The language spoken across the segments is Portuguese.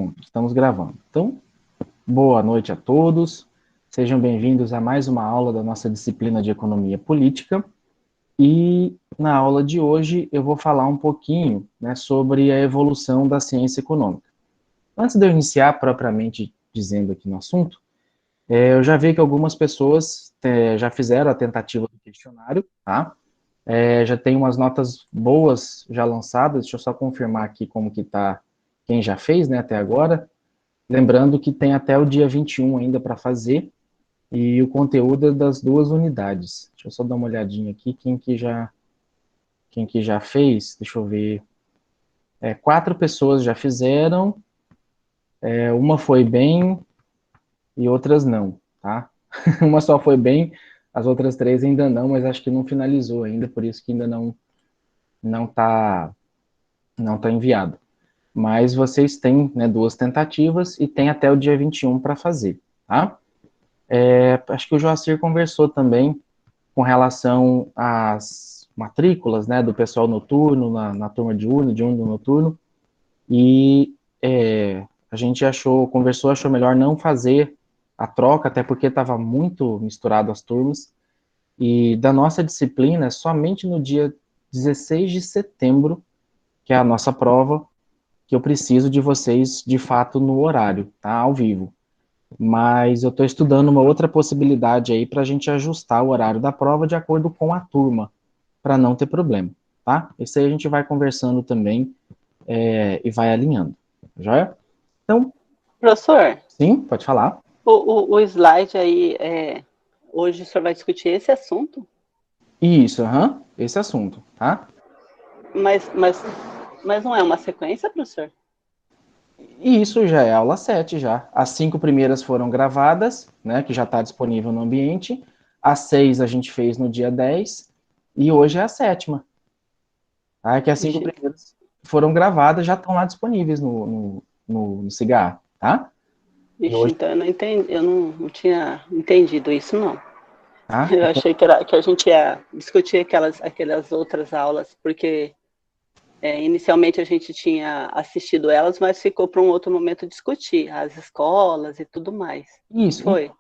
Pronto, estamos gravando. Então, boa noite a todos. Sejam bem-vindos a mais uma aula da nossa disciplina de Economia Política. E na aula de hoje eu vou falar um pouquinho, né, sobre a evolução da ciência econômica. Antes de eu iniciar propriamente dizendo aqui no assunto, eu já vi que algumas pessoas já fizeram a tentativa do questionário, tá? Já tem umas notas boas já lançadas, deixa eu só confirmar aqui como que tá quem já fez, né, até agora. Lembrando que tem até o dia 21 ainda para fazer, e o conteúdo é das 2 unidades. Deixa eu só dar uma olhadinha aqui, quem que já fez, deixa eu ver. 4 pessoas já fizeram, uma foi bem e outras não, tá? Uma só foi bem, as outras 3 ainda não, mas acho que não finalizou ainda, por isso que ainda não tá enviado. Mas vocês têm, né, 2 tentativas e tem até o dia 21 para fazer, tá? Acho que o Joacir conversou também com relação às matrículas, né, do pessoal noturno, na turma diurno noturno, e a gente achou melhor não fazer a troca, até porque estava muito misturado as turmas, e da nossa disciplina, somente no dia 16 de setembro, que é a nossa prova, que eu preciso de vocês, de fato, no horário, tá, ao vivo. Mas eu estou estudando uma outra possibilidade aí para a gente ajustar o horário da prova de acordo com a turma, para não ter problema, tá? Isso aí a gente vai conversando também e vai alinhando, já? Então, Professor, sim, pode falar. o slide aí, hoje o senhor vai discutir esse assunto, Isso, esse assunto, tá? mas, mas, mas não é uma sequência, professor? E isso já é aula 7 já. As 5 primeiras foram gravadas, né, que já está disponível no ambiente. As 6 a gente fez no dia 10 e hoje é a 7ª. Tá? Que as 5 Ixi, primeiras foram gravadas, já estão lá disponíveis no Cigar, tá? E hoje, então eu não entendi, eu não tinha entendido isso, não. tá? Eu achei que a gente ia discutir aquelas outras aulas, porque inicialmente a gente tinha assistido elas, mas ficou para um outro momento discutir as escolas e tudo mais. Não Isso. foi?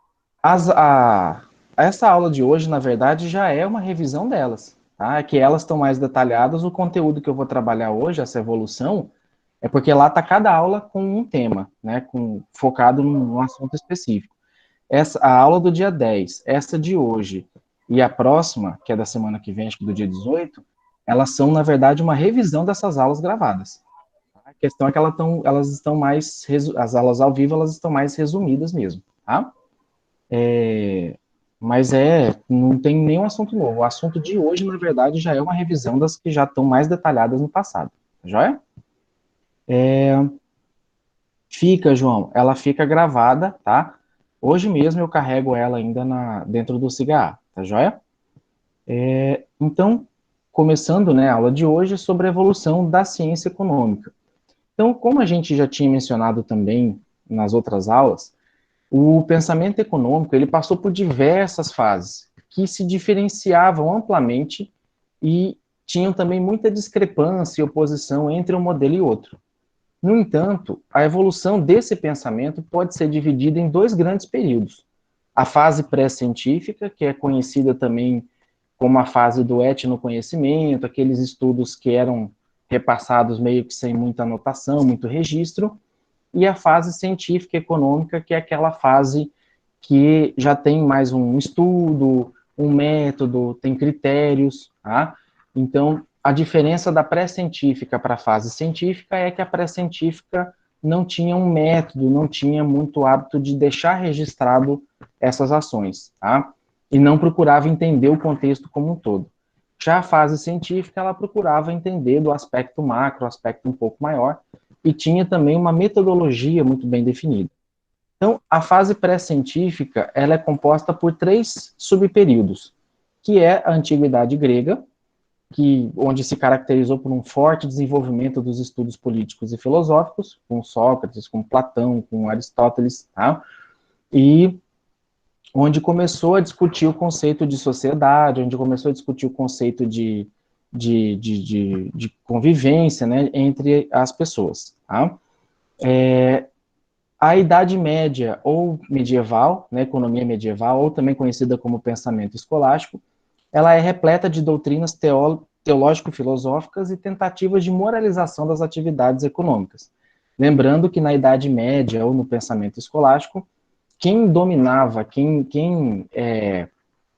As, a, essa aula de hoje, na verdade, já é uma revisão delas, tá? É que elas estão mais detalhadas. O conteúdo que eu vou trabalhar hoje, essa evolução, é porque lá está cada aula com um tema, né? Focado num assunto específico. A aula do dia 10, essa de hoje e a próxima, que é da semana que vem, acho que do dia 18, elas são, na verdade, uma revisão dessas aulas gravadas. A questão é que elas estão mais, as aulas ao vivo, elas estão mais resumidas mesmo, tá? Mas não tem nenhum assunto novo. O assunto de hoje, na verdade, já é uma revisão das que já estão mais detalhadas no passado. Tá joia? Fica, João, ela fica gravada, tá? Hoje mesmo eu carrego ela ainda dentro do cigarro, tá joia? Então, começando, né, a aula de hoje sobre a evolução da ciência econômica. Então, como a gente já tinha mencionado também nas outras aulas, o pensamento econômico ele passou por diversas fases que se diferenciavam amplamente e tinham também muita discrepância e oposição entre um modelo e outro. No entanto, a evolução desse pensamento pode ser dividida em 2 grandes períodos. A fase pré-científica, que é conhecida também como a fase do etnoconhecimento, aqueles estudos que eram repassados meio que sem muita anotação, muito registro, e a fase científica e econômica, que é aquela fase que já tem mais um estudo, um método, tem critérios, tá? Então, a diferença da pré-científica para a fase científica é que a pré-científica não tinha um método, não tinha muito hábito de deixar registrado essas ações, tá? E não procurava entender o contexto como um todo. Já a fase científica, ela procurava entender do aspecto macro, aspecto um pouco maior, e tinha também uma metodologia muito bem definida. Então, a fase pré-científica, ela é composta por 3 subperíodos, que é a antiguidade grega, onde se caracterizou por um forte desenvolvimento dos estudos políticos e filosóficos, com Sócrates, com Platão, com Aristóteles, tá? E onde começou a discutir o conceito de sociedade, onde começou a discutir o conceito de convivência, né, entre as pessoas, tá? A Idade Média, ou medieval, né, economia medieval, ou também conhecida como pensamento escolástico, ela é repleta de doutrinas teológico-filosóficas e tentativas de moralização das atividades econômicas. Lembrando que na Idade Média, ou no pensamento escolástico, quem dominava, quem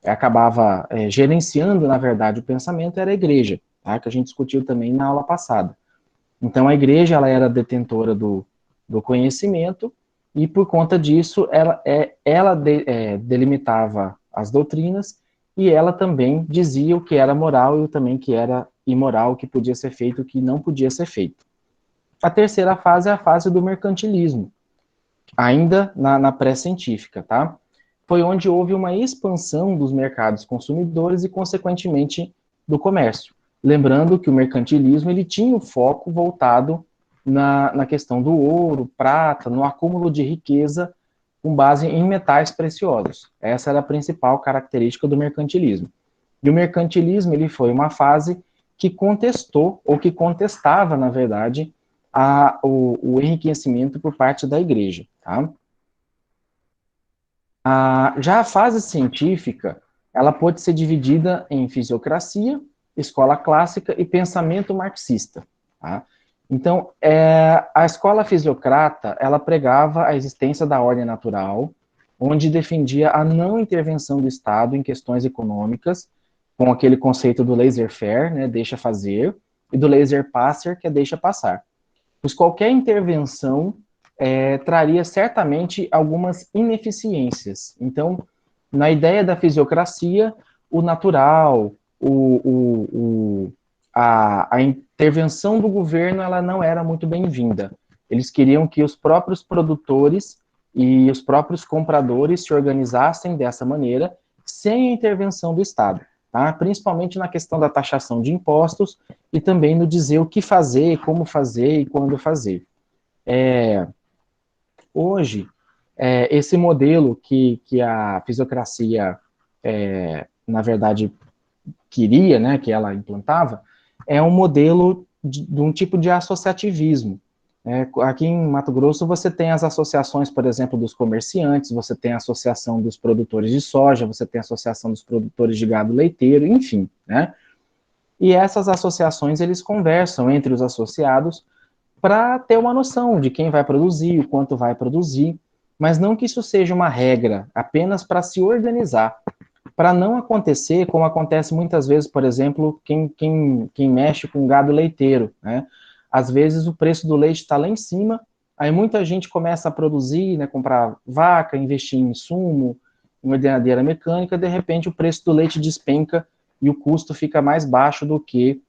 acabava gerenciando, na verdade, o pensamento era a igreja, tá? Que a gente discutiu também na aula passada. Então, a igreja ela era detentora do conhecimento e, por conta disso, ela delimitava as doutrinas e ela também dizia o que era moral e também o que era imoral, o que podia ser feito e o que não podia ser feito. A terceira fase é a fase do mercantilismo, ainda na pré-científica, tá? Foi onde houve uma expansão dos mercados consumidores e, consequentemente, do comércio. Lembrando que o mercantilismo ele tinha o foco voltado na questão do ouro, prata, no acúmulo de riqueza com base em metais preciosos. Essa era a principal característica do mercantilismo. E o mercantilismo ele foi uma fase que contestou, ou que contestava, na verdade, o enriquecimento por parte da igreja. Tá? Já a fase científica, ela pode ser dividida em fisiocracia, escola clássica e pensamento marxista. Tá? Então, a escola fisiocrata, ela pregava a existência da ordem natural, onde defendia a não intervenção do Estado em questões econômicas, com aquele conceito do laissez-faire, né, deixa fazer, e do laissez-passer, que é deixa passar. Pois qualquer intervenção traria certamente algumas ineficiências. Então, na ideia da fisiocracia, o natural, a intervenção do governo, ela não era muito bem-vinda. Eles queriam que os próprios produtores e os próprios compradores se organizassem dessa maneira, sem a intervenção do Estado, tá? Principalmente na questão da taxação de impostos e também no dizer o que fazer, como fazer e quando fazer. Hoje, esse modelo que a fisiocracia, na verdade, queria, né, que ela implantava, é um modelo de um tipo de associativismo. Aqui em Mato Grosso você tem as associações, por exemplo, dos comerciantes, você tem a associação dos produtores de soja, você tem a associação dos produtores de gado leiteiro, enfim, né? E essas associações, eles conversam entre os associados para ter uma noção de quem vai produzir, o quanto vai produzir, mas não que isso seja uma regra, apenas para se organizar, para não acontecer como acontece muitas vezes, por exemplo, quem mexe com gado leiteiro, né? Às vezes o preço do leite está lá em cima, aí muita gente começa a produzir, né, comprar vaca, investir em insumo, em ordenadeira mecânica, de repente o preço do leite despenca e o custo fica mais baixo do que,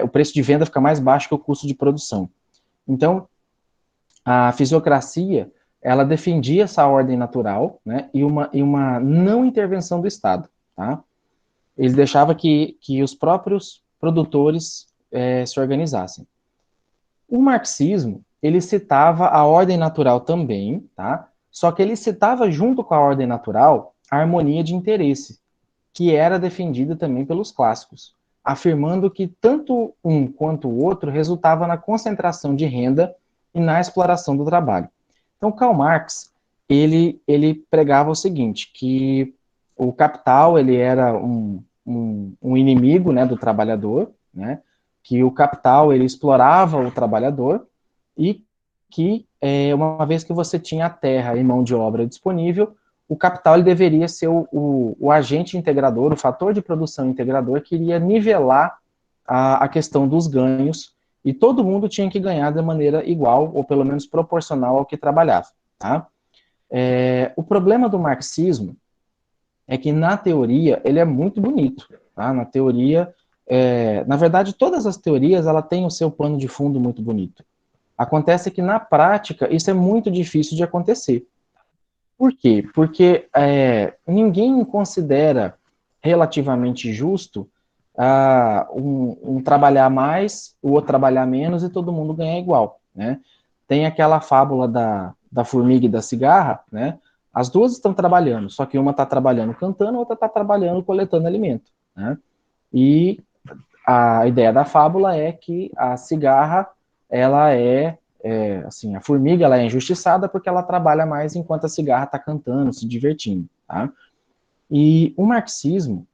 o preço de venda fica mais baixo que o custo de produção. Então, a fisiocracia, ela defendia essa ordem natural, né, e uma não intervenção do Estado, tá? Eles deixavam que os próprios produtores se organizassem. O marxismo, ele citava a ordem natural também, tá? Só que ele citava junto com a ordem natural a harmonia de interesse, que era defendida também pelos clássicos, afirmando que tanto um quanto o outro resultava na concentração de renda e na exploração do trabalho. Então, Karl Marx, ele pregava o seguinte, que o capital ele era um inimigo, né, do trabalhador, né, que o capital ele explorava o trabalhador e que, uma vez que você tinha a terra e mão de obra disponível, o capital ele deveria ser o agente integrador, o fator de produção integrador que iria nivelar a questão dos ganhos e todo mundo tinha que ganhar de maneira igual ou pelo menos proporcional ao que trabalhava. Tá? O problema do marxismo é que na teoria ele é muito bonito. Tá? Na teoria, na verdade todas as teorias ela tem o seu pano de fundo muito bonito. Acontece que na prática isso é muito difícil de acontecer. Por quê? Porque ninguém considera relativamente justo um trabalhar mais, o outro trabalhar menos e todo mundo ganhar igual, né? Tem aquela fábula da formiga e da cigarra, né? As duas estão trabalhando, só que uma está trabalhando cantando, a outra está trabalhando coletando alimento, né? E a ideia da fábula é que a cigarra, ela é assim, a formiga ela é injustiçada porque ela trabalha mais enquanto a cigarra está cantando, se divertindo, tá? E o marxismo,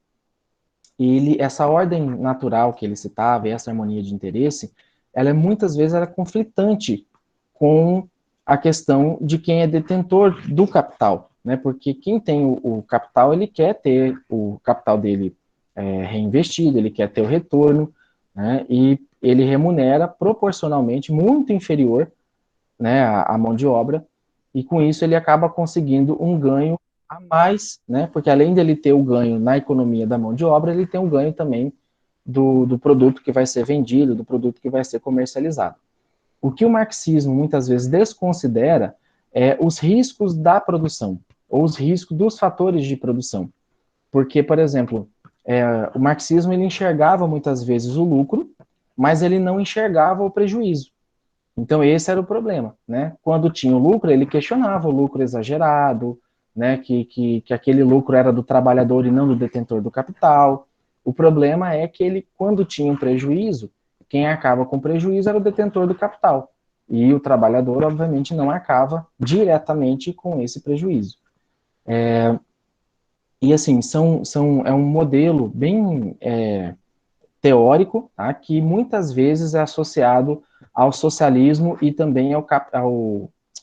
essa ordem natural que ele citava, e essa harmonia de interesse, ela muitas vezes era conflitante com a questão de quem é detentor do capital, né? Porque quem tem o capital, ele quer ter o capital dele reinvestido, ele quer ter o retorno, né? E ele remunera proporcionalmente muito inferior, né, à mão de obra, e com isso ele acaba conseguindo um ganho a mais, né, porque além dele ter o ganho na economia da mão de obra, ele tem um ganho também do produto que vai ser vendido, do produto que vai ser comercializado. O que o marxismo muitas vezes desconsidera é os riscos da produção, ou os riscos dos fatores de produção. Porque, por exemplo, o marxismo ele enxergava muitas vezes o lucro, mas ele não enxergava o prejuízo. Então, esse era o problema, né? Quando tinha o lucro, ele questionava o lucro exagerado, né? Que aquele lucro era do trabalhador e não do detentor do capital. O problema é que ele, quando tinha um prejuízo, quem acaba com prejuízo era o detentor do capital. E o trabalhador, obviamente, não acaba diretamente com esse prejuízo. E, assim, é um modelo bem teórico, tá? Que muitas vezes é associado ao socialismo e também ao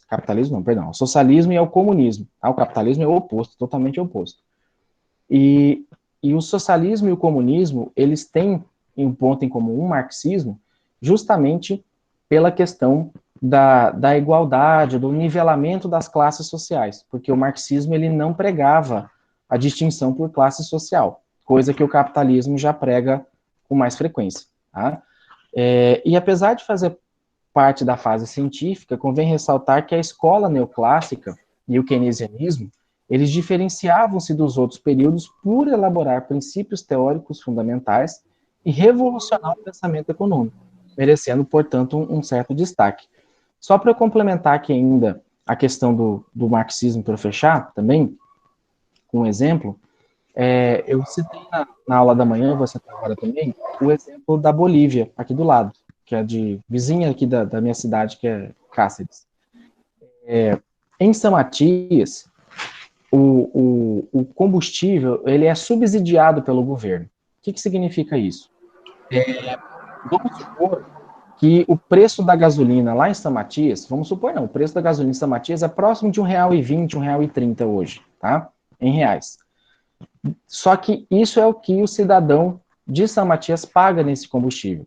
capitalismo, não, perdão, ao socialismo e ao comunismo. O capitalismo é o oposto, totalmente oposto. E o socialismo e o comunismo, eles têm um ponto em comum, um marxismo, justamente pela questão da igualdade, do nivelamento das classes sociais, porque o marxismo ele não pregava a distinção por classe social, coisa que o capitalismo já prega com mais frequência. Tá? E apesar de fazer parte da fase científica, convém ressaltar que a escola neoclássica e o keynesianismo, eles diferenciavam-se dos outros períodos por elaborar princípios teóricos fundamentais e revolucionar o pensamento econômico, merecendo, portanto, um certo destaque. Só para complementar aqui ainda a questão do marxismo, para fechar também, com um exemplo, eu citei na aula da manhã, vou citar agora também, o exemplo da Bolívia, aqui do lado, que é de vizinha aqui da minha cidade, que é Cáceres. Em São Matias, o combustível ele é subsidiado pelo governo. O que significa isso? Vamos supor que o preço da gasolina lá em São Matias, vamos supor não, o preço da gasolina em São Matias é próximo de R$1,20, R$1,30 hoje, tá? Em reais. Só que isso é o que o cidadão de São Matias paga nesse combustível.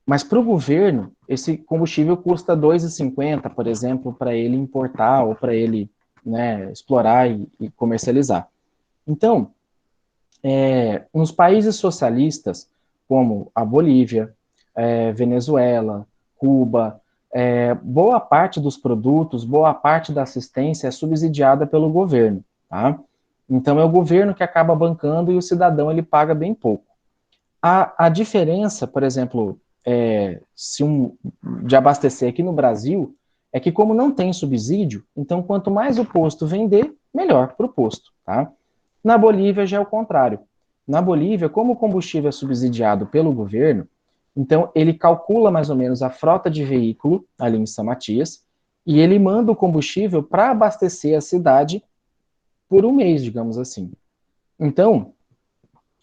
Mas para o governo, esse combustível custa R$2,50, por exemplo, para ele importar ou para ele, né, explorar e comercializar. Então, nos países socialistas, como a Bolívia, Venezuela, Cuba, boa parte dos produtos, boa parte da assistência é subsidiada pelo governo, tá? Então, é o governo que acaba bancando e o cidadão ele paga bem pouco. A diferença, por exemplo, de abastecer aqui no Brasil, é que como não tem subsídio, então quanto mais o posto vender, melhor para o posto, tá? Na Bolívia já é o contrário. Na Bolívia, como o combustível é subsidiado pelo governo, então ele calcula mais ou menos a frota de veículo ali em São Matias e ele manda o combustível para abastecer a cidade por um mês, digamos assim. Então,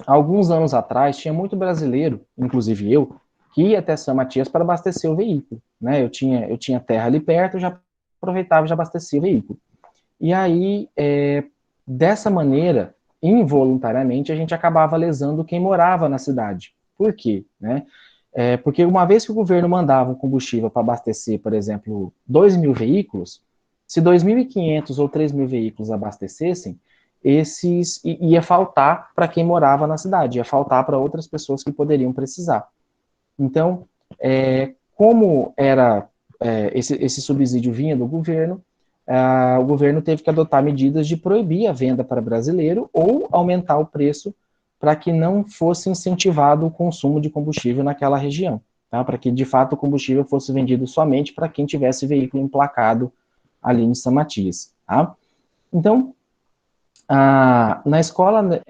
alguns anos atrás, tinha muito brasileiro, inclusive eu, que ia até São Matias para abastecer o veículo. Né? Eu tinha terra ali perto, eu já aproveitava e já abastecia o veículo. E aí, dessa maneira, involuntariamente, a gente acabava lesando quem morava na cidade. Por quê? Né? Porque uma vez que o governo mandava um combustível para abastecer, por exemplo, 2.000 veículos, se 2.500 ou 3.000 veículos abastecessem, ia faltar para quem morava na cidade, ia faltar para outras pessoas que poderiam precisar. Então, como era esse subsídio vinha do governo, o governo teve que adotar medidas de proibir a venda para brasileiro ou aumentar o preço para que não fosse incentivado o consumo de combustível naquela região, tá? Para que, de fato, o combustível fosse vendido somente para quem tivesse veículo emplacado ali em São Matias, tá? Então, na escola,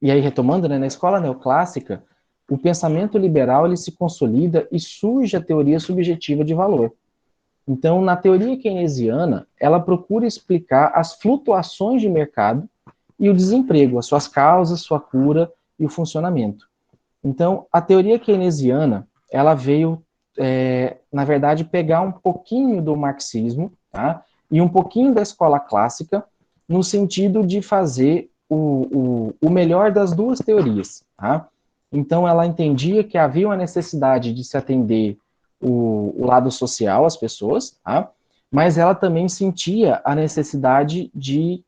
e aí retomando, né, na escola neoclássica, o pensamento liberal ele se consolida e surge a teoria subjetiva de valor. Então, na teoria keynesiana, ela procura explicar as flutuações de mercado e o desemprego, as suas causas, sua cura e o funcionamento. Então, a teoria keynesiana, ela veio, na verdade, pegar um pouquinho do marxismo, tá? E um pouquinho da escola clássica, no sentido de fazer o melhor das duas teorias, tá? Então, ela entendia que havia uma necessidade de se atender o lado social, as pessoas, tá? Mas ela também sentia a necessidade de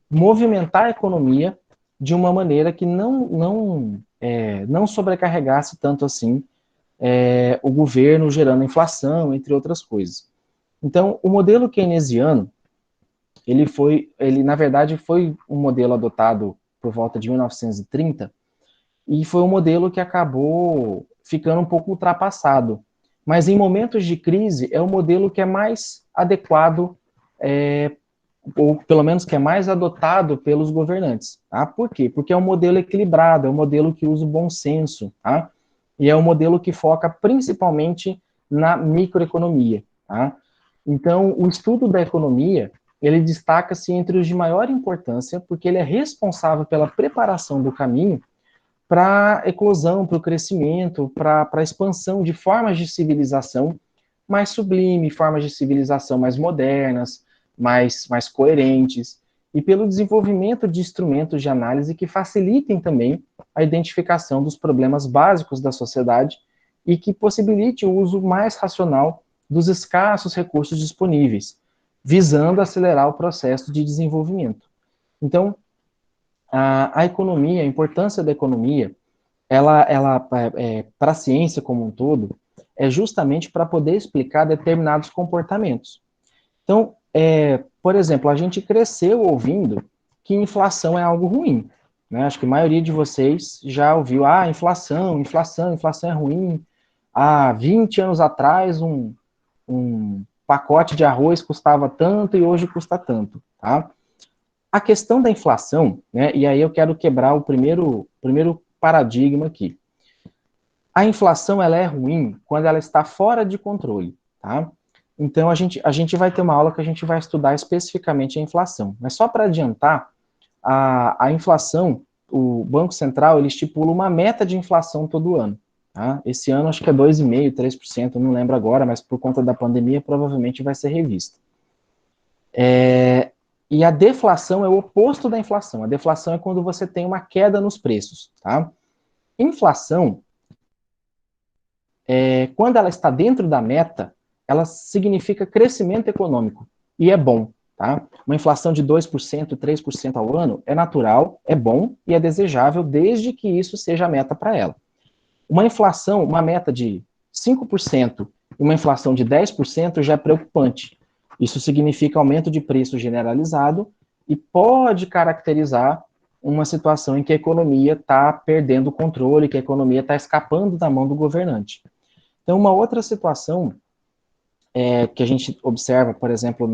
movimentar a economia de uma maneira que não sobrecarregasse tanto assim o governo, gerando inflação, entre outras coisas. Então, o modelo keynesiano, ele na verdade foi um modelo adotado por volta de 1930, e foi um modelo que acabou ficando um pouco ultrapassado. Mas em momentos de crise, é o modelo que é mais adequado, ou pelo menos que é mais adotado pelos governantes. Tá? Por quê? Porque é um modelo equilibrado, é um modelo que usa o bom senso, tá? E é um modelo que foca principalmente na microeconomia. Tá? Então, o estudo da economia, ele destaca-se entre os de maior importância, porque ele é responsável pela preparação do caminho para a eclosão, para o crescimento, para a expansão de formas de civilização mais sublime, formas de civilização mais modernas, mais coerentes, e pelo desenvolvimento de instrumentos de análise que facilitem também a identificação dos problemas básicos da sociedade e que possibilite o uso mais racional dos escassos recursos disponíveis, visando acelerar o processo de desenvolvimento. Então, a economia, a importância da economia, ela para a ciência como um todo, é justamente para poder explicar determinados comportamentos. Então, por exemplo, a gente cresceu ouvindo que inflação é algo ruim. Né? Acho que a maioria de vocês já ouviu, inflação é ruim. Há 20 anos atrás, um pacote de arroz custava tanto e hoje custa tanto. Tá? A questão da inflação, né, e aí eu quero quebrar o primeiro paradigma aqui. A inflação ela é ruim quando ela está fora de controle, tá? Então a gente vai ter uma aula que a gente vai estudar especificamente a inflação. Mas só para adiantar, a inflação, o Banco Central ele estipula uma meta de inflação todo ano. Tá? Esse ano acho que é 2,5%, 3%, não lembro agora, mas por conta da pandemia provavelmente vai ser revista. E a deflação é o oposto da inflação. A deflação é quando você tem uma queda nos preços. Tá? Inflação, quando ela está dentro da meta, ela significa crescimento econômico. E é bom. Tá? Uma inflação de 2%, 3% ao ano é natural, é bom e é desejável, desde que isso seja a meta para ela. Uma inflação, uma meta de 5% e uma inflação de 10% já é preocupante. Isso significa aumento de preço generalizado e pode caracterizar uma situação em que a economia está perdendo o controle, que a economia está escapando da mão do governante. Então, uma outra situação que a gente observa, por exemplo,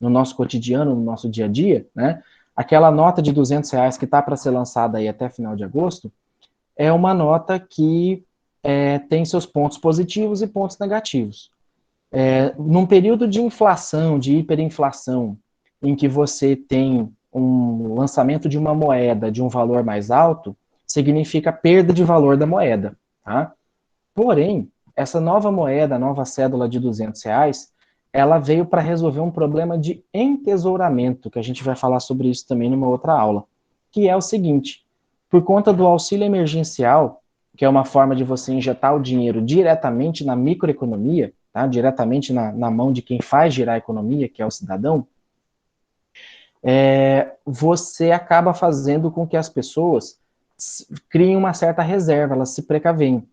no nosso cotidiano, no nosso dia a dia, né, aquela nota de R$ 200 que está para ser lançada aí até final de agosto, é uma nota que tem seus pontos positivos e pontos negativos. Num período de inflação, de hiperinflação, em que você tem um lançamento de uma moeda de um valor mais alto, significa perda de valor da moeda. Tá? Porém, essa nova moeda, a nova cédula de R$ 200, ela veio para resolver um problema de entesouramento, que a gente vai falar sobre isso também numa outra aula, que é o seguinte: por conta do auxílio emergencial, que é uma forma de você injetar o dinheiro diretamente na microeconomia, tá? Diretamente na mão de quem faz girar a economia, que é o cidadão, você acaba fazendo com que as pessoas criem uma certa reserva, elas se precavêm.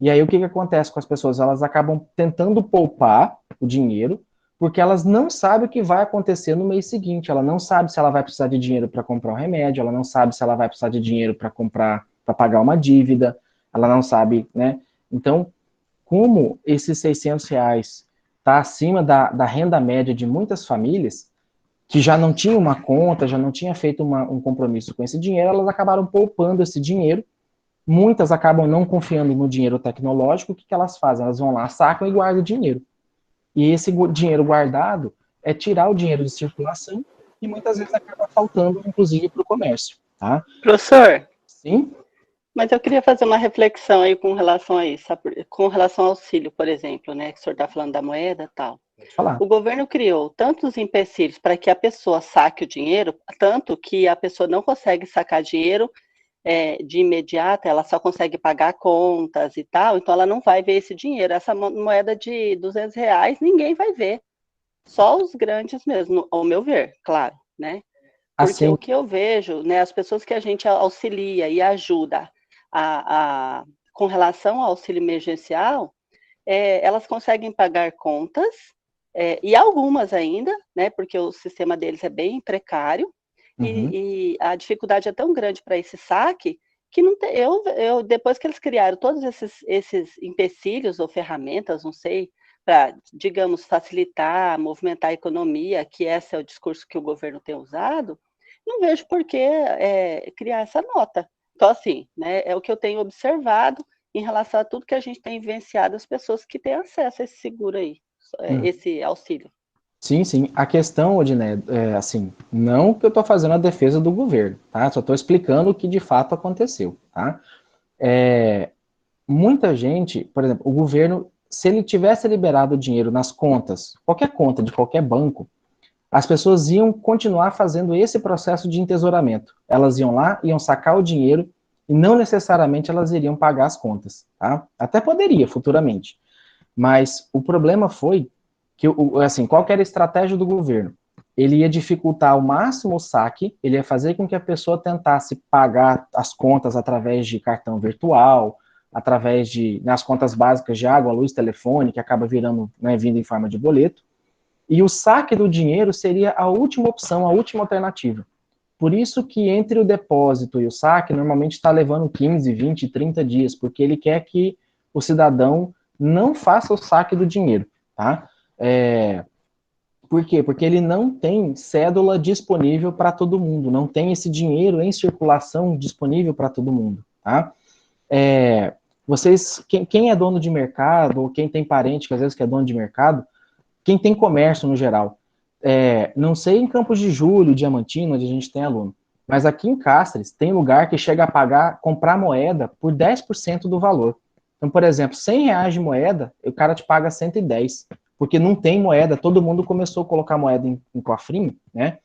E aí o que acontece com as pessoas? Elas acabam tentando poupar o dinheiro, porque elas não sabem o que vai acontecer no mês seguinte. Ela não sabe se ela vai precisar de dinheiro para comprar um remédio, ela não sabe se ela vai precisar de dinheiro para pagar uma dívida, ela não sabe, né? Então, como esses R$ 600 está acima da renda média de muitas famílias, que já não tinham uma conta, já não tinha feito um compromisso com esse dinheiro, elas acabaram poupando esse dinheiro. Muitas acabam não confiando no dinheiro tecnológico. O que elas fazem? Elas vão lá, sacam e guardam o dinheiro. E esse dinheiro guardado é tirar o dinheiro de circulação e muitas vezes acaba faltando, inclusive, para o comércio, tá? Professor, Sim? mas eu queria fazer uma reflexão aí com relação a isso, sabe? Com relação ao auxílio, por exemplo, né, que o senhor está falando da moeda e tal. Pode falar. O governo criou tantos empecilhos para que a pessoa saque o dinheiro, tanto que a pessoa não consegue sacar dinheiro de imediato, ela só consegue pagar contas e tal, então ela não vai ver esse dinheiro. Essa moeda de R$ 200, ninguém vai ver. Só os grandes mesmo, ao meu ver, claro, né? Porque Assim, o que eu vejo, né, as pessoas que a gente auxilia e ajuda com relação ao auxílio emergencial, elas conseguem pagar contas, e algumas ainda, né, porque o sistema deles é bem precário, uhum. e a dificuldade é tão grande para esse saque que não tem, depois que eles criaram todos esses empecilhos ou ferramentas, não sei, para, digamos, facilitar, movimentar a economia, que esse é o discurso que o governo tem usado, não vejo por que criar essa nota. Então, assim, né, é o que eu tenho observado em relação a tudo que a gente tem vivenciado, as pessoas que têm acesso a esse seguro aí, esse auxílio. Sim, sim. A questão, Odiné, é assim, não que eu estou fazendo a defesa do governo, tá? Só estou explicando o que de fato aconteceu, tá? É, muita gente, por exemplo, o governo, se ele tivesse liberado o dinheiro nas contas, qualquer conta de qualquer banco, as pessoas iam continuar fazendo esse processo de entesouramento. Elas iam lá, iam sacar o dinheiro e não necessariamente elas iriam pagar as contas, tá? Até poderia futuramente. Mas o problema foi que, assim, qual que era a estratégia do governo? Ele ia dificultar ao máximo o saque, ele ia fazer com que a pessoa tentasse pagar as contas através de cartão virtual, através de nas contas básicas de água, luz, telefone, que acaba virando, né, vindo em forma de boleto, e o saque do dinheiro seria a última opção, a última alternativa. Por isso que entre o depósito e o saque, normalmente está levando 15, 20, 30 dias, porque ele quer que o cidadão não faça o saque do dinheiro, tá? Por quê? Porque ele não tem cédula disponível para todo mundo, não tem esse dinheiro em circulação disponível para todo mundo, tá? Vocês, quem é dono de mercado, ou quem tem parente que às vezes que é dono de mercado, quem tem comércio no geral, não sei em Campos de Julho, Diamantino, onde a gente tem aluno, mas aqui em Cáceres tem lugar que chega a pagar, comprar moeda por 10% do valor. Então, por exemplo, R$ 100 de moeda, o cara te paga 110, porque não tem moeda, todo mundo começou a colocar moeda em cofrinho, né?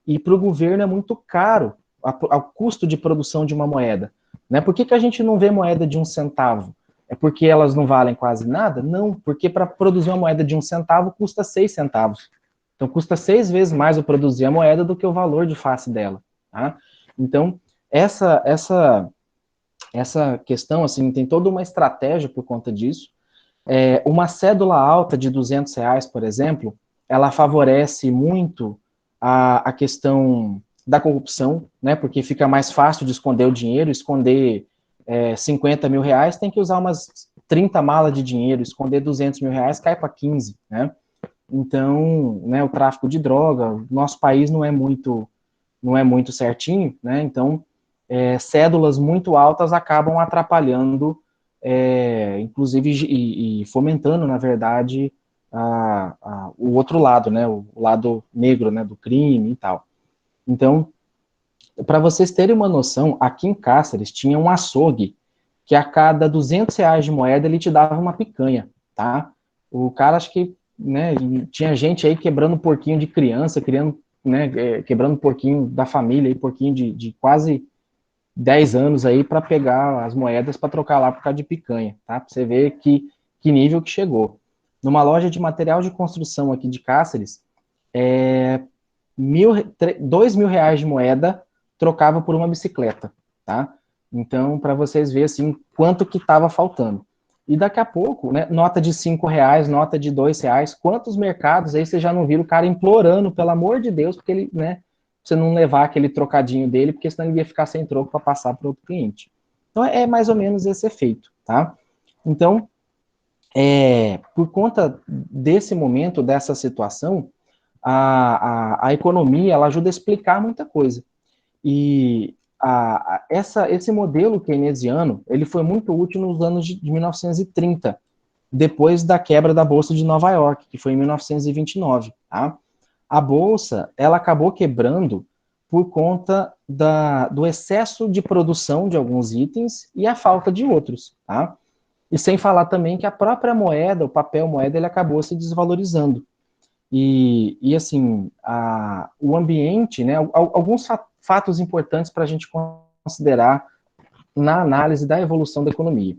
E para o governo é muito caro o custo de produção de uma moeda. Né? Por que a gente não vê moeda de 1 centavo? É porque elas não valem quase nada? Não, porque para produzir uma moeda de 1 centavo custa 6 centavos. Então custa 6 vezes mais eu produzir a moeda do que o valor de face dela. Tá? Então, essa questão, assim, tem toda uma estratégia por conta disso. Uma cédula alta de R$ 200, por exemplo, ela favorece muito a questão da corrupção, né? Porque fica mais fácil de esconder o dinheiro, esconder 50 mil reais, tem que usar umas 30 malas de dinheiro, esconder 200 mil reais cai para 15, né? Então, né, o tráfico de droga, nosso país não é muito certinho, né? Então, cédulas muito altas acabam atrapalhando, inclusive, e fomentando, na verdade, o outro lado, né? O lado negro, né? Do crime e tal. Então, para vocês terem uma noção, aqui em Cáceres tinha um açougue que a cada R$ 200 de moeda ele te dava uma picanha, tá? O cara, acho que, né, tinha gente aí quebrando porquinho de criança, quebrando porquinho da família, aí, porquinho de quase 10 anos aí para pegar as moedas para trocar lá por causa de picanha, tá? Pra você ver que nível que chegou. Numa loja de material de construção aqui de Cáceres, R$ 2.000 de moeda trocava por uma bicicleta, tá? Então, para vocês verem assim quanto que estava faltando. E daqui a pouco, né, nota de R$ 5, nota de R$ 2, quantos mercados aí você já não viram o cara implorando, pelo amor de Deus, porque ele, né, você não levar aquele trocadinho dele, porque senão ele ia ficar sem troco para passar para outro cliente. Então, é mais ou menos esse efeito, tá? Então, por conta desse momento, dessa situação, a economia ela ajuda a explicar muita coisa. E esse modelo keynesiano ele foi muito útil nos anos de 1930, depois da quebra da Bolsa de Nova York, que foi em 1929, tá? A Bolsa, ela acabou quebrando por conta do excesso de produção de alguns itens e a falta de outros, tá? E sem falar também que a própria moeda, o papel moeda, ele acabou se desvalorizando. E assim, o ambiente, né, alguns fatos importantes para a gente considerar na análise da evolução da economia.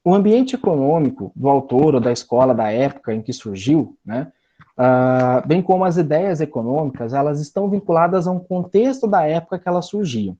O ambiente econômico do autor ou da escola da época em que surgiu, né, bem como as ideias econômicas, elas estão vinculadas a um contexto da época que elas surgiam.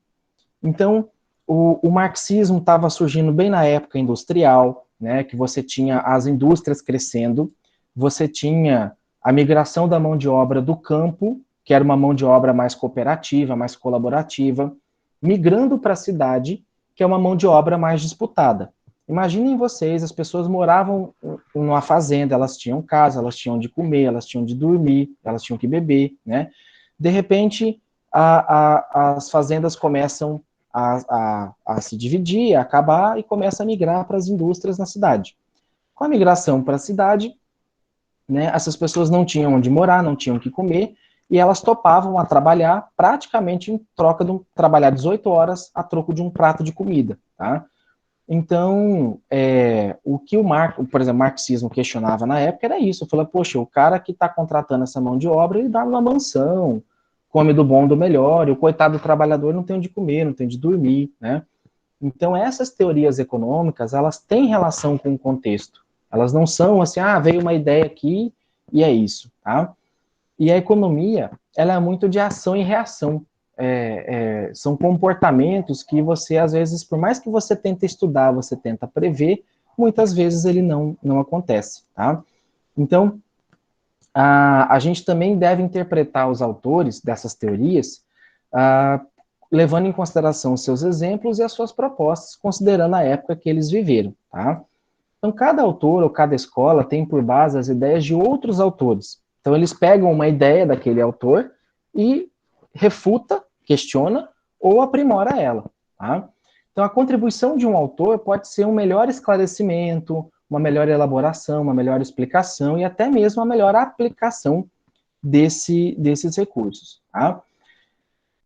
Então, o marxismo estava surgindo bem na época industrial, né, que você tinha as indústrias crescendo, você tinha a migração da mão de obra do campo, que era uma mão de obra mais cooperativa, mais colaborativa, migrando para a cidade, que é uma mão de obra mais disputada. Imaginem vocês, as pessoas moravam numa fazenda, elas tinham casa, elas tinham de comer, elas tinham de dormir, elas tinham que beber, né? De repente, as fazendas começam a se dividir, a acabar, e começa a migrar para as indústrias na cidade. Com a migração para a cidade, né, essas pessoas não tinham onde morar, não tinham o que comer, e elas topavam a trabalhar praticamente em troca de trabalhar 18 horas a troco de um prato de comida, tá? Então, o que por exemplo, o marxismo questionava na época era isso. Eu falei, poxa, o cara que está contratando essa mão de obra, ele dá uma mansão, come do bom do melhor, e o coitado do trabalhador não tem onde comer, não tem onde dormir, né? Então, essas teorias econômicas, elas têm relação com o contexto. Elas não são assim, veio uma ideia aqui e é isso, tá? E a economia, ela é muito de ação e reação. São comportamentos que você, às vezes, por mais que você tente estudar, você tenta prever, muitas vezes ele não acontece, tá? Então, a gente também deve interpretar os autores dessas teorias levando em consideração os seus exemplos e as suas propostas, considerando a época que eles viveram, tá? Então, cada autor ou cada escola tem por base as ideias de outros autores. Então, eles pegam uma ideia daquele autor e refuta, questiona ou aprimora ela, tá? Então, a contribuição de um autor pode ser um melhor esclarecimento, uma melhor elaboração, uma melhor explicação e até mesmo uma melhor aplicação desses recursos, tá?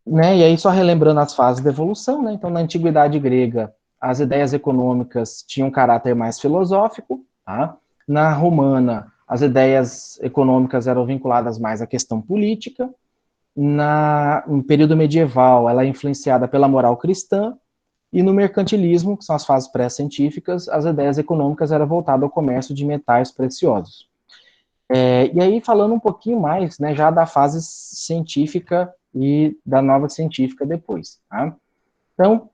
Né? E aí, só relembrando as fases da evolução, né? Então, na antiguidade grega, as ideias econômicas tinham um caráter mais filosófico, tá? Na romana, as ideias econômicas eram vinculadas mais à questão política. No período medieval, ela é influenciada pela moral cristã, e no mercantilismo, que são as fases pré-científicas, as ideias econômicas eram voltadas ao comércio de metais preciosos. E aí, falando um pouquinho mais, né, já da fase científica e da nova científica depois, tá? Então,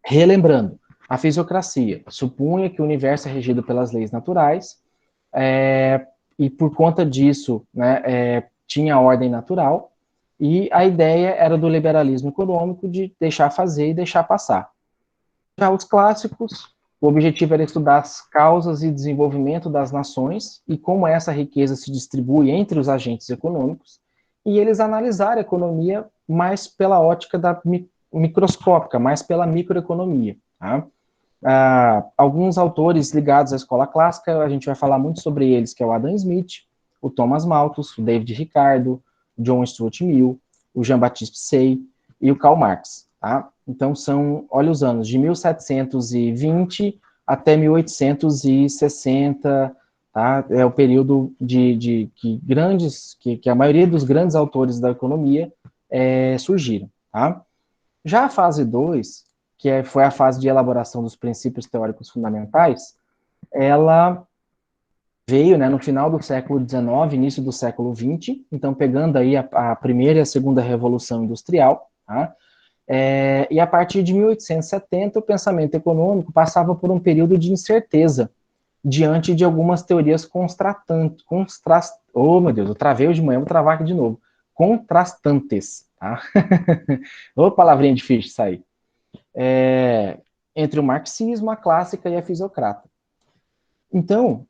relembrando, a fisiocracia supunha que o universo é regido pelas leis naturais, e por conta disso, né, tinha ordem natural, e a ideia era do liberalismo econômico de deixar fazer e deixar passar. Já os clássicos, o objetivo era estudar as causas e desenvolvimento das nações e como essa riqueza se distribui entre os agentes econômicos, e eles analisaram a economia mais pela ótica da microscópica, mais pela microeconomia. Tá? Alguns autores ligados à escola clássica, a gente vai falar muito sobre eles, que é o Adam Smith, o Thomas Malthus, o David Ricardo, o John Stuart Mill, o Jean-Baptiste Say e o Karl Marx. Tá? Então, olha os anos, de 1720 até 1860, tá? É o período que a maioria dos grandes autores da economia surgiram. Tá? Já a fase 2, foi a fase de elaboração dos princípios teóricos fundamentais, ela veio, né, no final do século XIX, início do século XX, então pegando aí a primeira e a segunda revolução industrial, tá? E a partir de 1870, o pensamento econômico passava por um período de incerteza diante de algumas teorias oh, meu Deus, eu travei hoje de manhã, vou travar aqui de novo. Contrastantes, tá? Ô, palavrinha difícil de sair. Entre o marxismo, a clássica e a fisiocrata. Então,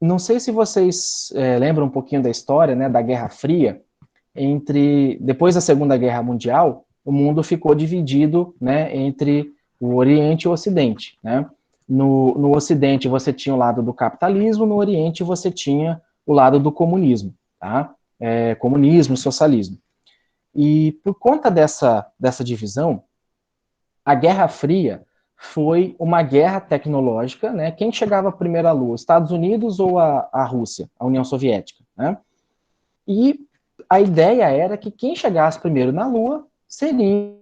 não sei se vocês lembram um pouquinho da história, né, da Guerra Fria. Depois da Segunda Guerra Mundial, o mundo ficou dividido, né, entre o Oriente e o Ocidente, né? No Ocidente você tinha o lado do capitalismo, no Oriente você tinha o lado do comunismo, tá? Comunismo, socialismo. E por conta dessa divisão, a Guerra Fria foi uma guerra tecnológica, né? Quem chegava primeiro à Lua, Estados Unidos ou a Rússia, a União Soviética, né? E a ideia era que quem chegasse primeiro na Lua seria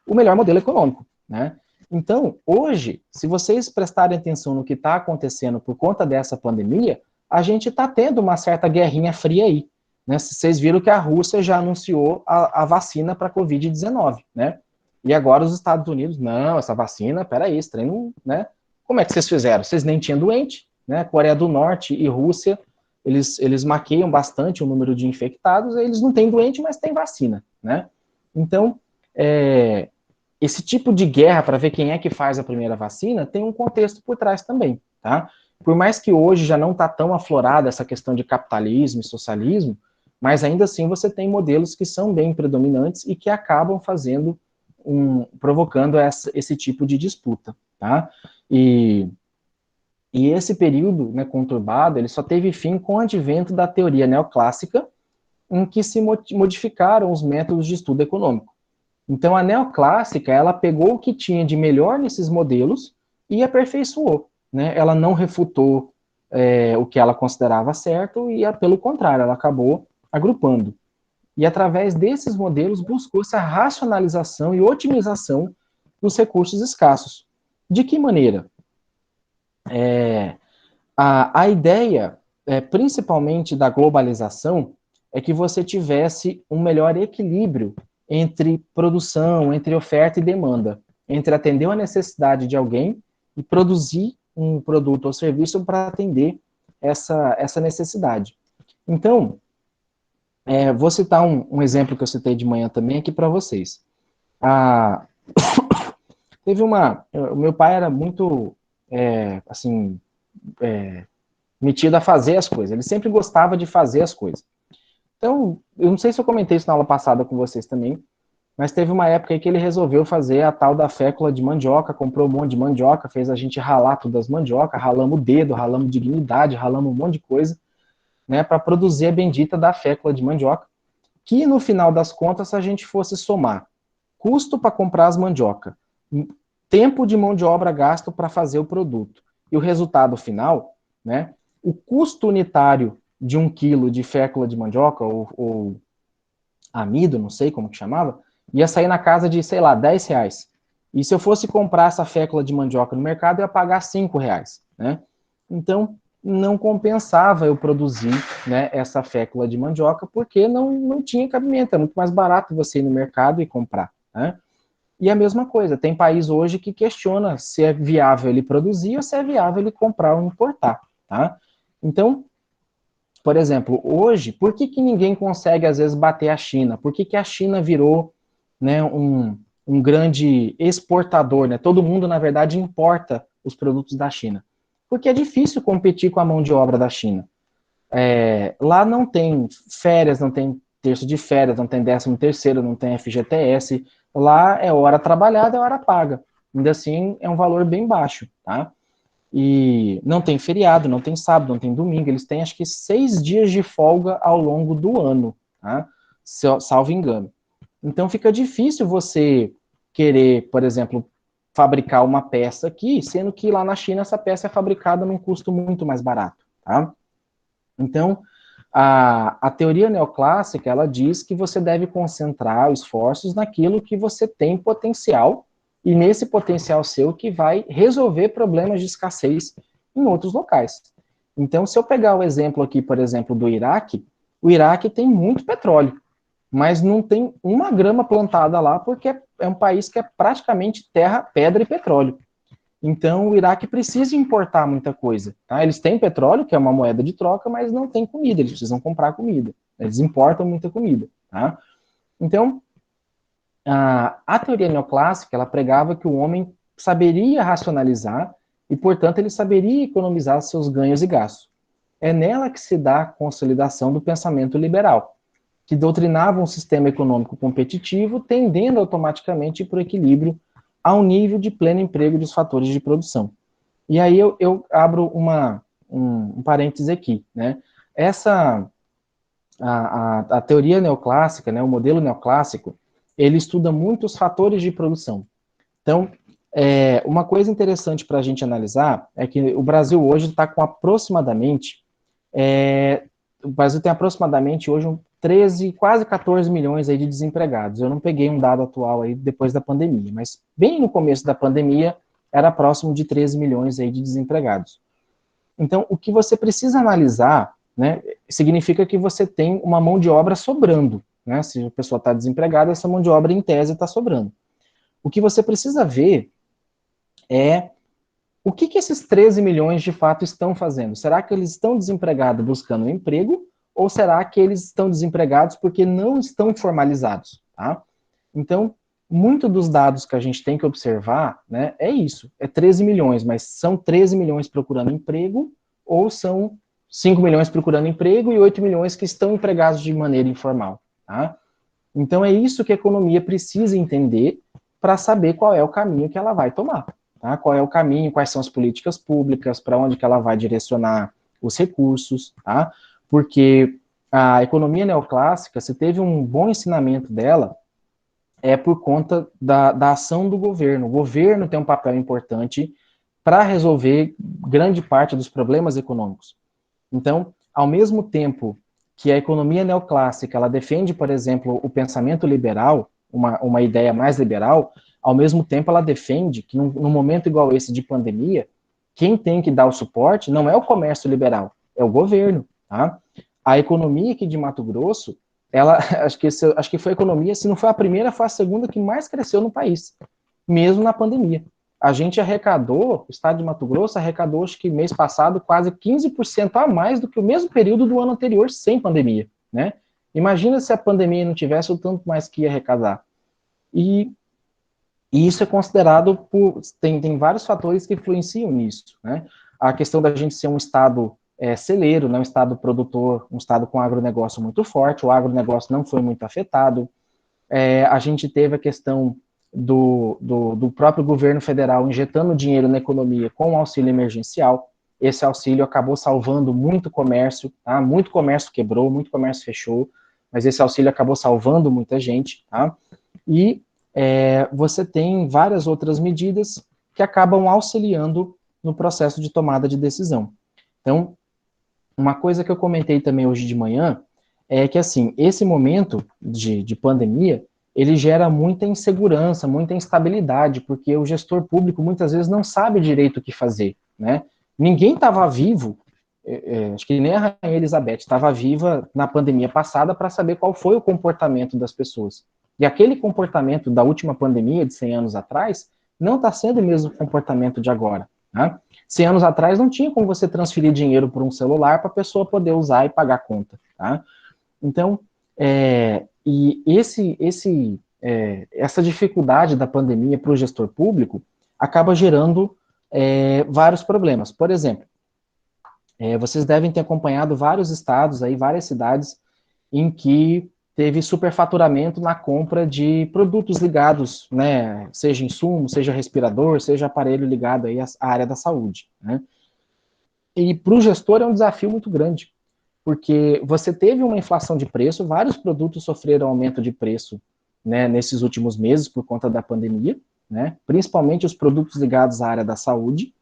o melhor modelo econômico, né? Então, hoje, se vocês prestarem atenção no que está acontecendo por conta dessa pandemia, a gente está tendo uma certa guerrinha fria aí, né? Vocês viram que a Rússia já anunciou a vacina para a Covid-19, né? E agora os Estados Unidos, não, essa vacina, peraí, esse treino, né? Como é que vocês fizeram? Vocês nem tinham doente, né? Coreia do Norte e Rússia, eles maqueiam bastante o número de infectados, eles não têm doente, mas têm vacina, né? Então, esse tipo de guerra para ver quem é que faz a primeira vacina tem um contexto por trás também, tá? Por mais que hoje já não está tão aflorada essa questão de capitalismo e socialismo, mas ainda assim você tem modelos que são bem predominantes e que acabam provocando esse tipo de disputa, tá? E esse período, né, conturbado, ele só teve fim com o advento da teoria neoclássica, em que se modificaram os métodos de estudo econômico. Então, a neoclássica, ela pegou o que tinha de melhor nesses modelos e aperfeiçoou, né? Ela não refutou o que ela considerava certo e, pelo contrário, ela acabou agrupando. E, através desses modelos, buscou-se a racionalização e otimização dos recursos escassos. De que maneira? A ideia, principalmente da globalização, é que você tivesse um melhor equilíbrio entre produção, entre oferta e demanda, entre atender uma necessidade de alguém e produzir um produto ou serviço para atender essa necessidade. Então, vou citar um exemplo que eu citei de manhã também aqui para vocês. O meu pai era muito, assim, metido a fazer as coisas. Ele sempre gostava de fazer as coisas. Então, eu não sei se eu comentei isso na aula passada com vocês também, mas teve uma época aí que ele resolveu fazer a tal da fécula de mandioca, comprou um monte de mandioca, fez a gente ralar todas as mandioca, ralamos o dedo, ralamos dignidade, ralamos um monte de coisa, né, para produzir a bendita da fécula de mandioca, que no final das contas, se a gente fosse somar custo para comprar as mandioca, tempo de mão de obra gasto para fazer o produto, e o resultado final, né, o custo unitário de 1 quilo de fécula de mandioca, ou amido, não sei como que chamava, ia sair na casa de, sei lá, 10 reais. E se eu fosse comprar essa fécula de mandioca no mercado, eu ia pagar 5 reais, né? Então, não compensava eu produzir, né, essa fécula de mandioca, porque não tinha cabimento, é muito mais barato você ir no mercado e comprar, né? E a mesma coisa, tem país hoje que questiona se é viável ele produzir ou se é viável ele comprar ou importar, tá? Então, por exemplo, hoje, por que ninguém consegue, às vezes, bater a China? Por que a China virou, né, um grande exportador, né? Todo mundo, na verdade, importa os produtos da China. Porque é difícil competir com a mão de obra da China. Lá não tem férias, não tem terço de férias, não tem 13º, não tem FGTS. Lá é hora trabalhada, é hora paga. Ainda assim, é um valor bem baixo, tá? E não tem feriado, não tem sábado, não tem domingo. Eles têm, acho que, 6 dias de folga ao longo do ano, tá? Salvo engano. Então fica difícil você querer, por exemplo, fabricar uma peça aqui, sendo que lá na China essa peça é fabricada num custo muito mais barato, tá? Então, a teoria neoclássica, ela diz que você deve concentrar esforços naquilo que você tem potencial, e nesse potencial seu que vai resolver problemas de escassez em outros locais. Então, se eu pegar o exemplo aqui, por exemplo, do Iraque, o Iraque tem muito petróleo, mas não tem uma grama plantada lá, porque é um país que é praticamente terra, pedra e petróleo. Então, o Iraque precisa importar muita coisa. Tá? Eles têm petróleo, que é uma moeda de troca, mas não tem comida, eles precisam comprar comida. Eles importam muita comida. Tá? Então, a teoria neoclássica, ela pregava que o homem saberia racionalizar e, portanto, ele saberia economizar seus ganhos e gastos. É nela que se dá a consolidação do pensamento liberal, que doutrinava um sistema econômico competitivo, tendendo automaticamente para o equilíbrio ao nível de pleno emprego dos fatores de produção. E aí eu abro um parêntese aqui, né? A teoria neoclássica, né, o modelo neoclássico, ele estuda muito os fatores de produção. Então, uma coisa interessante para a gente analisar é que o Brasil hoje está com aproximadamente, o Brasil tem aproximadamente hoje 13, quase 14 milhões aí de desempregados. Eu não peguei um dado atual aí depois da pandemia, mas bem no começo da pandemia era próximo de 13 milhões aí de desempregados. Então, o que você precisa analisar, né, significa que você tem uma mão de obra sobrando, né? Se a pessoa está desempregada, essa mão de obra, em tese, está sobrando. O que você precisa ver é o que esses 13 milhões de fato estão fazendo. Será que eles estão desempregados buscando um emprego, ou será que eles estão desempregados porque não estão formalizados, tá? Então, muito dos dados que a gente tem que observar, né, é isso, é 13 milhões, mas são 13 milhões procurando emprego, ou são 5 milhões procurando emprego e 8 milhões que estão empregados de maneira informal, tá? Então, é isso que a economia precisa entender para saber qual é o caminho que ela vai tomar, tá? Qual é o caminho, quais são as políticas públicas, para onde que ela vai direcionar os recursos, tá? Porque a economia neoclássica, se teve um bom ensinamento dela, é por conta da ação do governo. O governo tem um papel importante para resolver grande parte dos problemas econômicos. Então, ao mesmo tempo que a economia neoclássica, ela defende, por exemplo, o pensamento liberal, uma ideia mais liberal, ao mesmo tempo ela defende que num momento igual esse de pandemia, quem tem que dar o suporte não é o comércio liberal, é o governo, tá? A economia aqui de Mato Grosso, ela, acho que foi a economia, se não foi a primeira, foi a segunda que mais cresceu no país, mesmo na pandemia. A gente arrecadou, o estado de Mato Grosso arrecadou, acho que mês passado, quase 15% a mais do que o mesmo período do ano anterior, sem pandemia, né? Imagina se a pandemia não tivesse o tanto mais que ia arrecadar. E isso é considerado por... Tem vários fatores que influenciam nisso, né? A questão da gente ser um estado celeiro, né, um estado produtor, um estado com agronegócio muito forte, o agronegócio não foi muito afetado. A gente teve a questão do próprio governo federal injetando dinheiro na economia com o auxílio emergencial. Esse auxílio acabou salvando muito comércio, tá? Muito comércio quebrou, muito comércio fechou, mas esse auxílio acabou salvando muita gente, tá? E você tem várias outras medidas que acabam auxiliando no processo de tomada de decisão. Então, uma coisa que eu comentei também hoje de manhã é que, assim, esse momento de pandemia, ele gera muita insegurança, muita instabilidade, porque o gestor público muitas vezes não sabe direito o que fazer, né? Ninguém estava vivo, acho que nem a Rainha Elizabeth estava viva na pandemia passada para saber qual foi o comportamento das pessoas. E aquele comportamento da última pandemia, de 100 anos atrás, não está sendo o mesmo comportamento de agora, né? 100 anos atrás não tinha como você transferir dinheiro por um celular para a pessoa poder usar e pagar a conta, tá? Então, essa dificuldade da pandemia para o gestor público acaba gerando vários problemas. Por exemplo, vocês devem ter acompanhado vários estados, aí, várias cidades, em que teve superfaturamento na compra de produtos ligados, né, seja insumo, seja respirador, seja aparelho ligado aí à área da saúde, né? E para o gestor é um desafio muito grande, porque você teve uma inflação de preço, vários produtos sofreram aumento de preço, né, nesses últimos meses por conta da pandemia, né, principalmente os produtos ligados à área da saúde,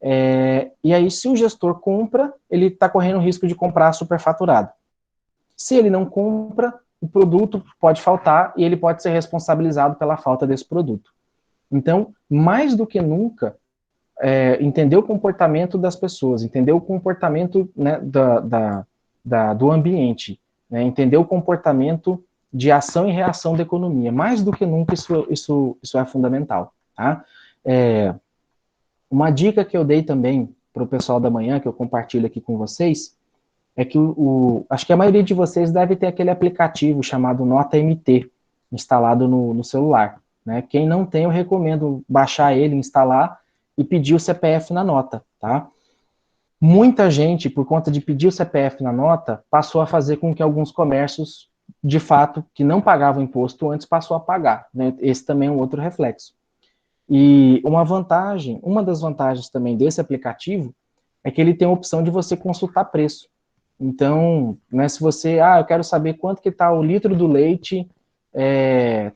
e aí se o gestor compra, ele está correndo o risco de comprar superfaturado. Se ele não compra, o produto pode faltar e ele pode ser responsabilizado pela falta desse produto. Então, mais do que nunca, entender o comportamento das pessoas, entender o comportamento, né, do ambiente, né, entender o comportamento de ação e reação da economia. Mais do que nunca isso é fundamental. Tá? Uma dica que eu dei também para o pessoal da manhã, que eu compartilho aqui com vocês, é que acho que a maioria de vocês deve ter aquele aplicativo chamado Nota MT, instalado no celular. Né? Quem não tem, eu recomendo baixar ele, instalar e pedir o CPF na nota, tá? Muita gente, por conta de pedir o CPF na nota, passou a fazer com que alguns comércios, de fato, que não pagavam imposto antes, passou a pagar. Né? Esse também é um outro reflexo. E uma das vantagens também desse aplicativo é que ele tem a opção de você consultar preço. Então, né, se você, eu quero saber quanto que está o litro do leite,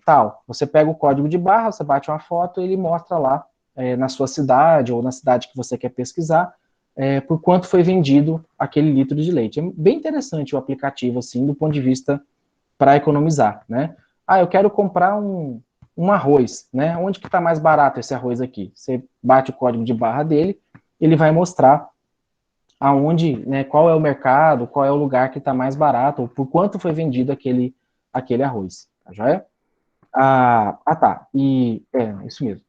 tal, você pega o código de barra, você bate uma foto e ele mostra lá na sua cidade ou na cidade que você quer pesquisar, por quanto foi vendido aquele litro de leite. É bem interessante o aplicativo, assim, do ponto de vista para economizar, né? Eu quero comprar um arroz, né? Onde que está mais barato esse arroz aqui? Você bate o código de barra dele, ele vai mostrar aonde, né, qual é o mercado, qual é o lugar que está mais barato, ou por quanto foi vendido aquele arroz, tá joia? Tá, isso mesmo.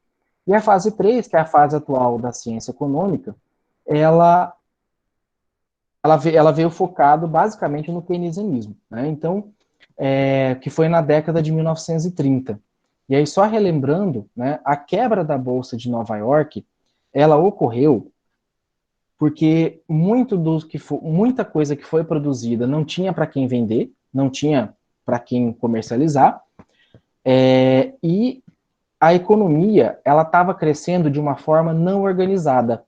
E a fase 3, que é a fase atual da ciência econômica, ela, ela veio focado basicamente no keynesianismo, né? Então, que foi na década de 1930. E aí, só relembrando, né, a quebra da Bolsa de Nova York, ela ocorreu porque muita coisa que foi produzida não tinha para quem vender, não tinha para quem comercializar, e a economia ela estava crescendo de uma forma não organizada.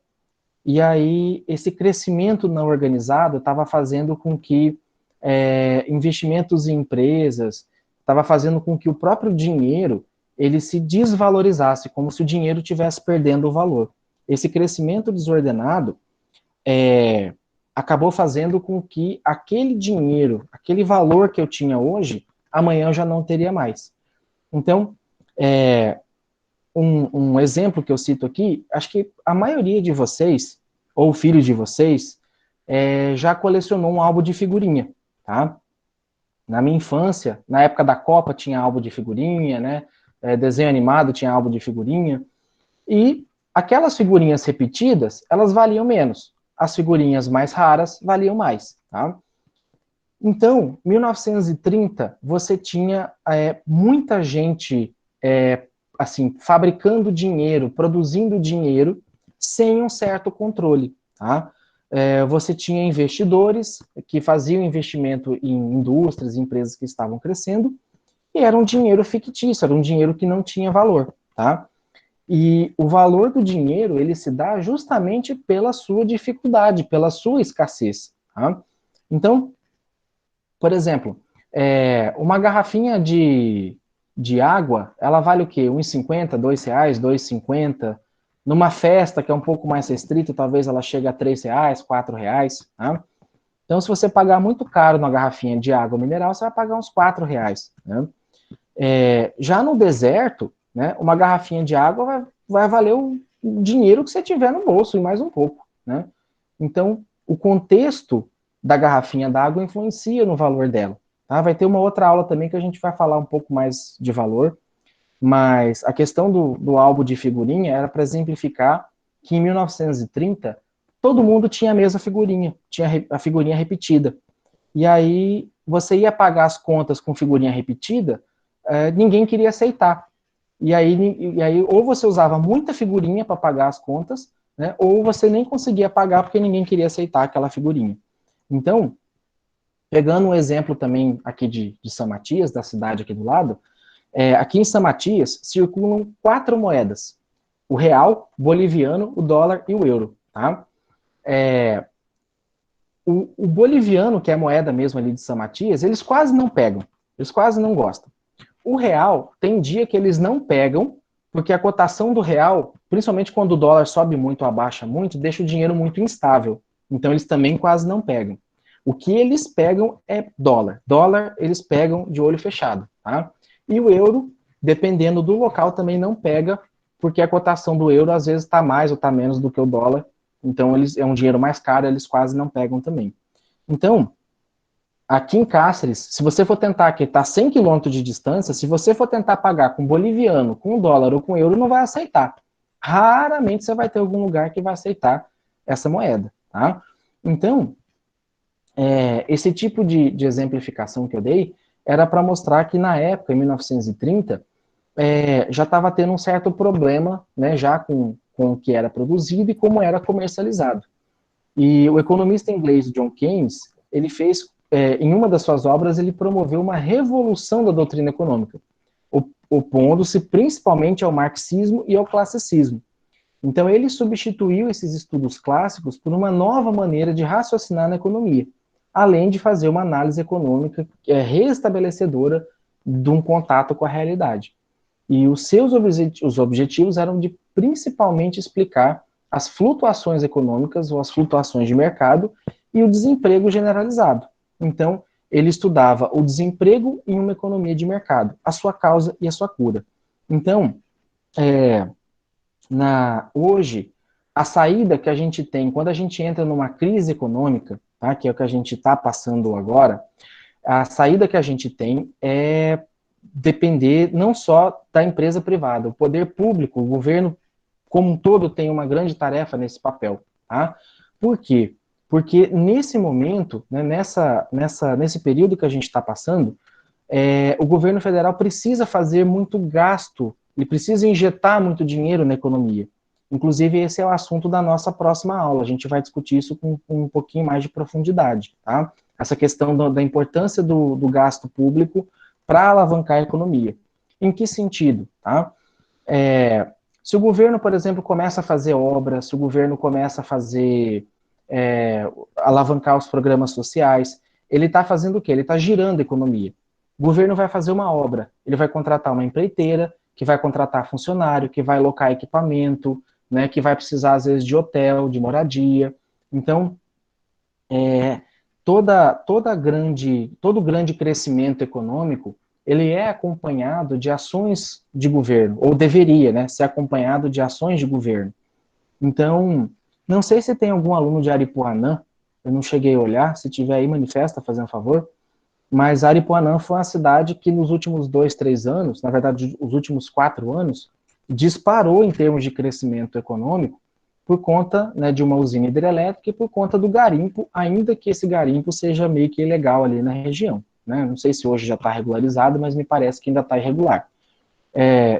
E aí esse crescimento não organizado estava fazendo com que investimentos em empresas, estava fazendo com que o próprio dinheiro ele se desvalorizasse, como se o dinheiro estivesse perdendo o valor. Esse crescimento desordenado acabou fazendo com que aquele dinheiro, aquele valor que eu tinha hoje, amanhã eu já não teria mais. Então, um exemplo que eu cito aqui, acho que a maioria de vocês, ou filhos de vocês, já colecionou um álbum de figurinha, tá? Na minha infância, na época da Copa, tinha álbum de figurinha, né? Desenho animado tinha álbum de figurinha. E aquelas figurinhas repetidas, elas valiam menos. As figurinhas mais raras valiam mais, tá? Então, 1930, você tinha muita gente assim, fabricando dinheiro, produzindo dinheiro, sem um certo controle, tá? Você tinha investidores que faziam investimento em indústrias, empresas que estavam crescendo, e era um dinheiro fictício, era um dinheiro que não tinha valor, tá? E o valor do dinheiro, ele se dá justamente pela sua dificuldade, pela sua escassez, tá? Então, por exemplo, uma garrafinha de água, ela vale o quê? R$1,50, R$2, R$2,50. Numa festa que é um pouco mais restrita, talvez ela chegue a R$3, R$4, tá? Então, se você pagar muito caro numa garrafinha de água mineral, você vai pagar uns R$4, né? Já no deserto, né, uma garrafinha de água vai valer o dinheiro que você tiver no bolso e mais um pouco, né? Então, o contexto da garrafinha d'água influencia no valor dela, tá? Vai ter uma outra aula também que a gente vai falar um pouco mais de valor, mas a questão do álbum de figurinha era para exemplificar que em 1930 todo mundo tinha a mesma figurinha, tinha a figurinha repetida. E aí você ia pagar as contas com figurinha repetida, ninguém queria aceitar. E aí ou você usava muita figurinha para pagar as contas, né, ou você nem conseguia pagar porque ninguém queria aceitar aquela figurinha. Então, pegando um exemplo também aqui de São Matias, da cidade aqui do lado, aqui em São Matias circulam 4 moedas: o real, o boliviano, o dólar e o euro, tá? O boliviano, que é a moeda mesmo ali de São Matias, eles quase não pegam, eles quase não gostam. O real, tem dia que eles não pegam, porque a cotação do real, principalmente quando o dólar sobe muito ou abaixa muito, deixa o dinheiro muito instável. Então eles também quase não pegam. O que eles pegam é dólar. Dólar eles pegam de olho fechado, tá? E o euro, dependendo do local, também não pega, porque a cotação do euro às vezes está mais ou está menos do que o dólar. Então é um dinheiro mais caro, eles quase não pegam também. Então, aqui em Cáceres, se você for tentar, que está a 100 quilômetros de distância, se você for tentar pagar com boliviano, com dólar ou com euro, não vai aceitar. Raramente você vai ter algum lugar que vai aceitar essa moeda, tá? Então, esse tipo de exemplificação que eu dei era para mostrar que na época, em 1930, já estava tendo um certo problema, né, já com o que era produzido e como era comercializado. E o economista inglês John Keynes, ele fez, em uma das suas obras, ele promoveu uma revolução da doutrina econômica. opondo-se principalmente ao marxismo e ao classicismo. Então, ele substituiu esses estudos clássicos por uma nova maneira de raciocinar na economia, além de fazer uma análise econômica restabelecedora de um contato com a realidade. E os seus objetivos eram de principalmente explicar as flutuações econômicas ou as flutuações de mercado e o desemprego generalizado. Então, ele estudava o desemprego em uma economia de mercado, a sua causa e a sua cura. Então, hoje, a saída que a gente tem quando a gente entra numa crise econômica, tá, que é o que a gente está passando agora, a saída que a gente tem é depender não só da empresa privada, o poder público, o governo como um todo tem uma grande tarefa nesse papel. Tá? Por quê? Porque nesse momento, né, nesse período que a gente está passando, o governo federal precisa fazer muito gasto, ele precisa injetar muito dinheiro na economia. Inclusive, esse é o assunto da nossa próxima aula. A gente vai discutir isso com um pouquinho mais de profundidade. Tá? Essa questão da importância do gasto público para alavancar a economia. Em que sentido? Tá? Se o governo, por exemplo, começa a fazer obras, se o governo começa a fazer, alavancar os programas sociais, ele está fazendo o quê? Ele está girando a economia. O governo vai fazer uma obra, ele vai contratar uma empreiteira, que vai contratar funcionário, que vai alocar equipamento, né, que vai precisar, às vezes, de hotel, de moradia. Então, todo grande crescimento econômico, ele é acompanhado de ações de governo, ou deveria, né, ser acompanhado de ações de governo. Então, não sei se tem algum aluno de Aripuanã, eu não cheguei a olhar, se tiver aí, manifesta, fazendo um favor, mas Aripuanã foi uma cidade que nos últimos 2, 3 anos, na verdade, os últimos 4 anos, disparou em termos de crescimento econômico por conta, né, de uma usina hidrelétrica e por conta do garimpo, ainda que esse garimpo seja meio que ilegal ali na região. Né? Não sei se hoje já está regularizado, mas me parece que ainda está irregular.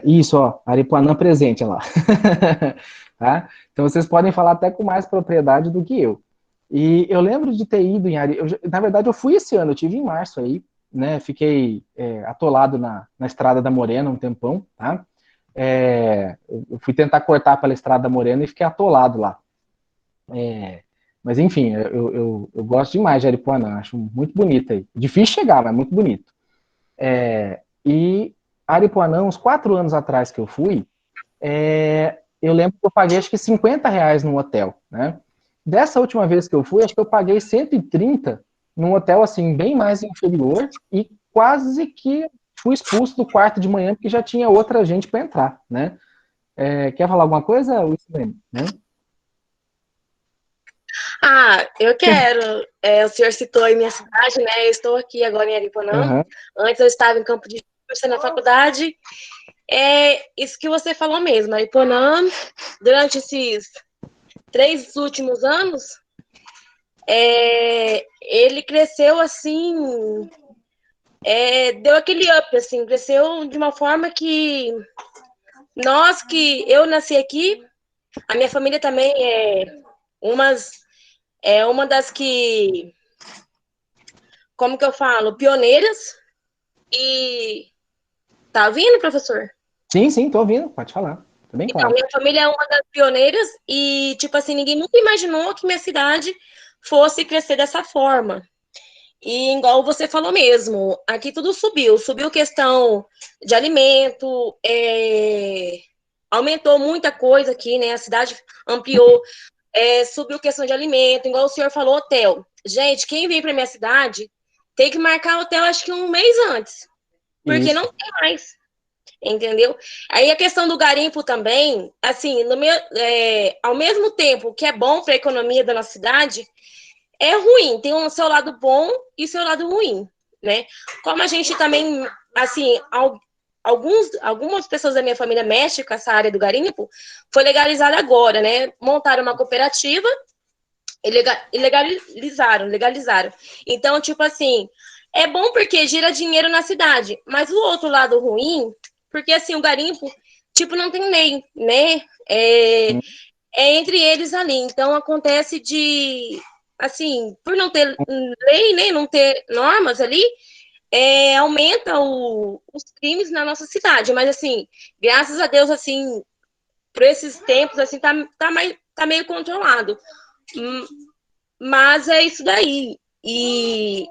Isso, ó, Aripuanã presente, olha lá. Tá? Então vocês podem falar até com mais propriedade do que eu. E eu lembro de ter ido em Aripuanã, na verdade eu fui esse ano, eu tive em março aí, né, fiquei atolado na Estrada da Morena um tempão, tá? Eu fui tentar cortar pela Estrada da Morena e fiquei atolado lá. Mas enfim, eu gosto demais de Aripuanã, acho muito bonito aí. Difícil chegar, mas muito bonito. E Aripuanã, uns 4 anos atrás que eu fui, eu lembro que eu paguei acho que R$ 50 num hotel, né? Dessa última vez que eu fui, acho que eu paguei 130 num hotel assim, bem mais inferior, e quase que fui expulso do quarto de manhã, porque já tinha outra gente para entrar, né? Quer falar alguma coisa, Wilson? Né? Eu quero. O senhor citou aí minha cidade, né? Eu estou aqui agora em Aripuanã. Uhum. Antes eu estava em Campo de Força na faculdade. Isso que você falou mesmo. Aripuanã, durante esses 3 últimos anos, ele cresceu assim, deu aquele up, assim, cresceu de uma forma que eu nasci aqui, a minha família também é uma das que, como que eu falo, pioneiras. E tá ouvindo, professor? Sim, tô ouvindo, pode falar. Tá bem claro. Então, minha família é uma das pioneiras e, tipo assim, ninguém nunca imaginou que minha cidade fosse crescer dessa forma. E igual você falou mesmo, aqui tudo subiu questão de alimento, aumentou muita coisa aqui, né? A cidade ampliou, subiu questão de alimento, igual o senhor falou, hotel. Gente, quem vem para minha cidade tem que marcar hotel acho que um mês antes, porque Isso. não tem mais. Entendeu? Aí a questão do garimpo também, assim, ao mesmo tempo que é bom para a economia da nossa cidade, é ruim, tem o seu lado bom e seu lado ruim, né? Como a gente também, assim, algumas pessoas da minha família mexem com essa área do garimpo, foi legalizada agora, né? Montaram uma cooperativa e legalizaram. Então, tipo assim, é bom porque gira dinheiro na cidade, mas o outro lado ruim, porque assim, o garimpo, tipo, não tem lei, né? É entre eles ali. Então, acontece de, assim, por não ter lei, né? Não ter normas ali, aumenta os crimes na nossa cidade. Mas, assim, graças a Deus, assim, por esses tempos, assim, tá meio controlado. Mas é isso daí. E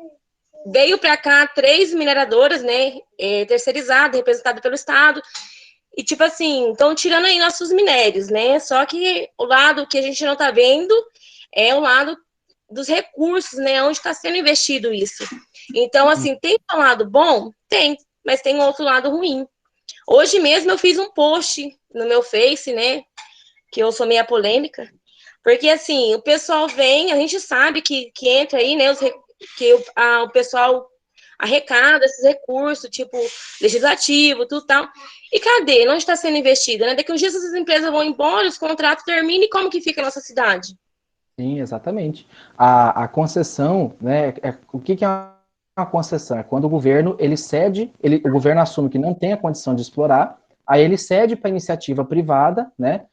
veio para cá 3 mineradoras, né, terceirizadas, representadas pelo Estado, e, tipo assim, estão tirando aí nossos minérios, né, só que o lado que a gente não está vendo é o lado dos recursos, né, onde está sendo investido isso. Então, assim, tem um lado bom? Tem, mas tem um outro lado ruim. Hoje mesmo eu fiz um post no meu Face, né, que eu sou meia polêmica, porque, assim, o pessoal vem, a gente sabe que entra aí, né, que o pessoal arrecada esses recursos, tipo, legislativo, tudo tal. E cadê? Onde está sendo investido, né? Daqui uns dias essas empresas vão embora, os contratos terminam, e como que fica a nossa cidade? Sim, exatamente. A concessão, né, o que é uma concessão? É quando o governo, ele cede, o governo assume que não tem a condição de explorar, aí ele cede para a iniciativa privada, né,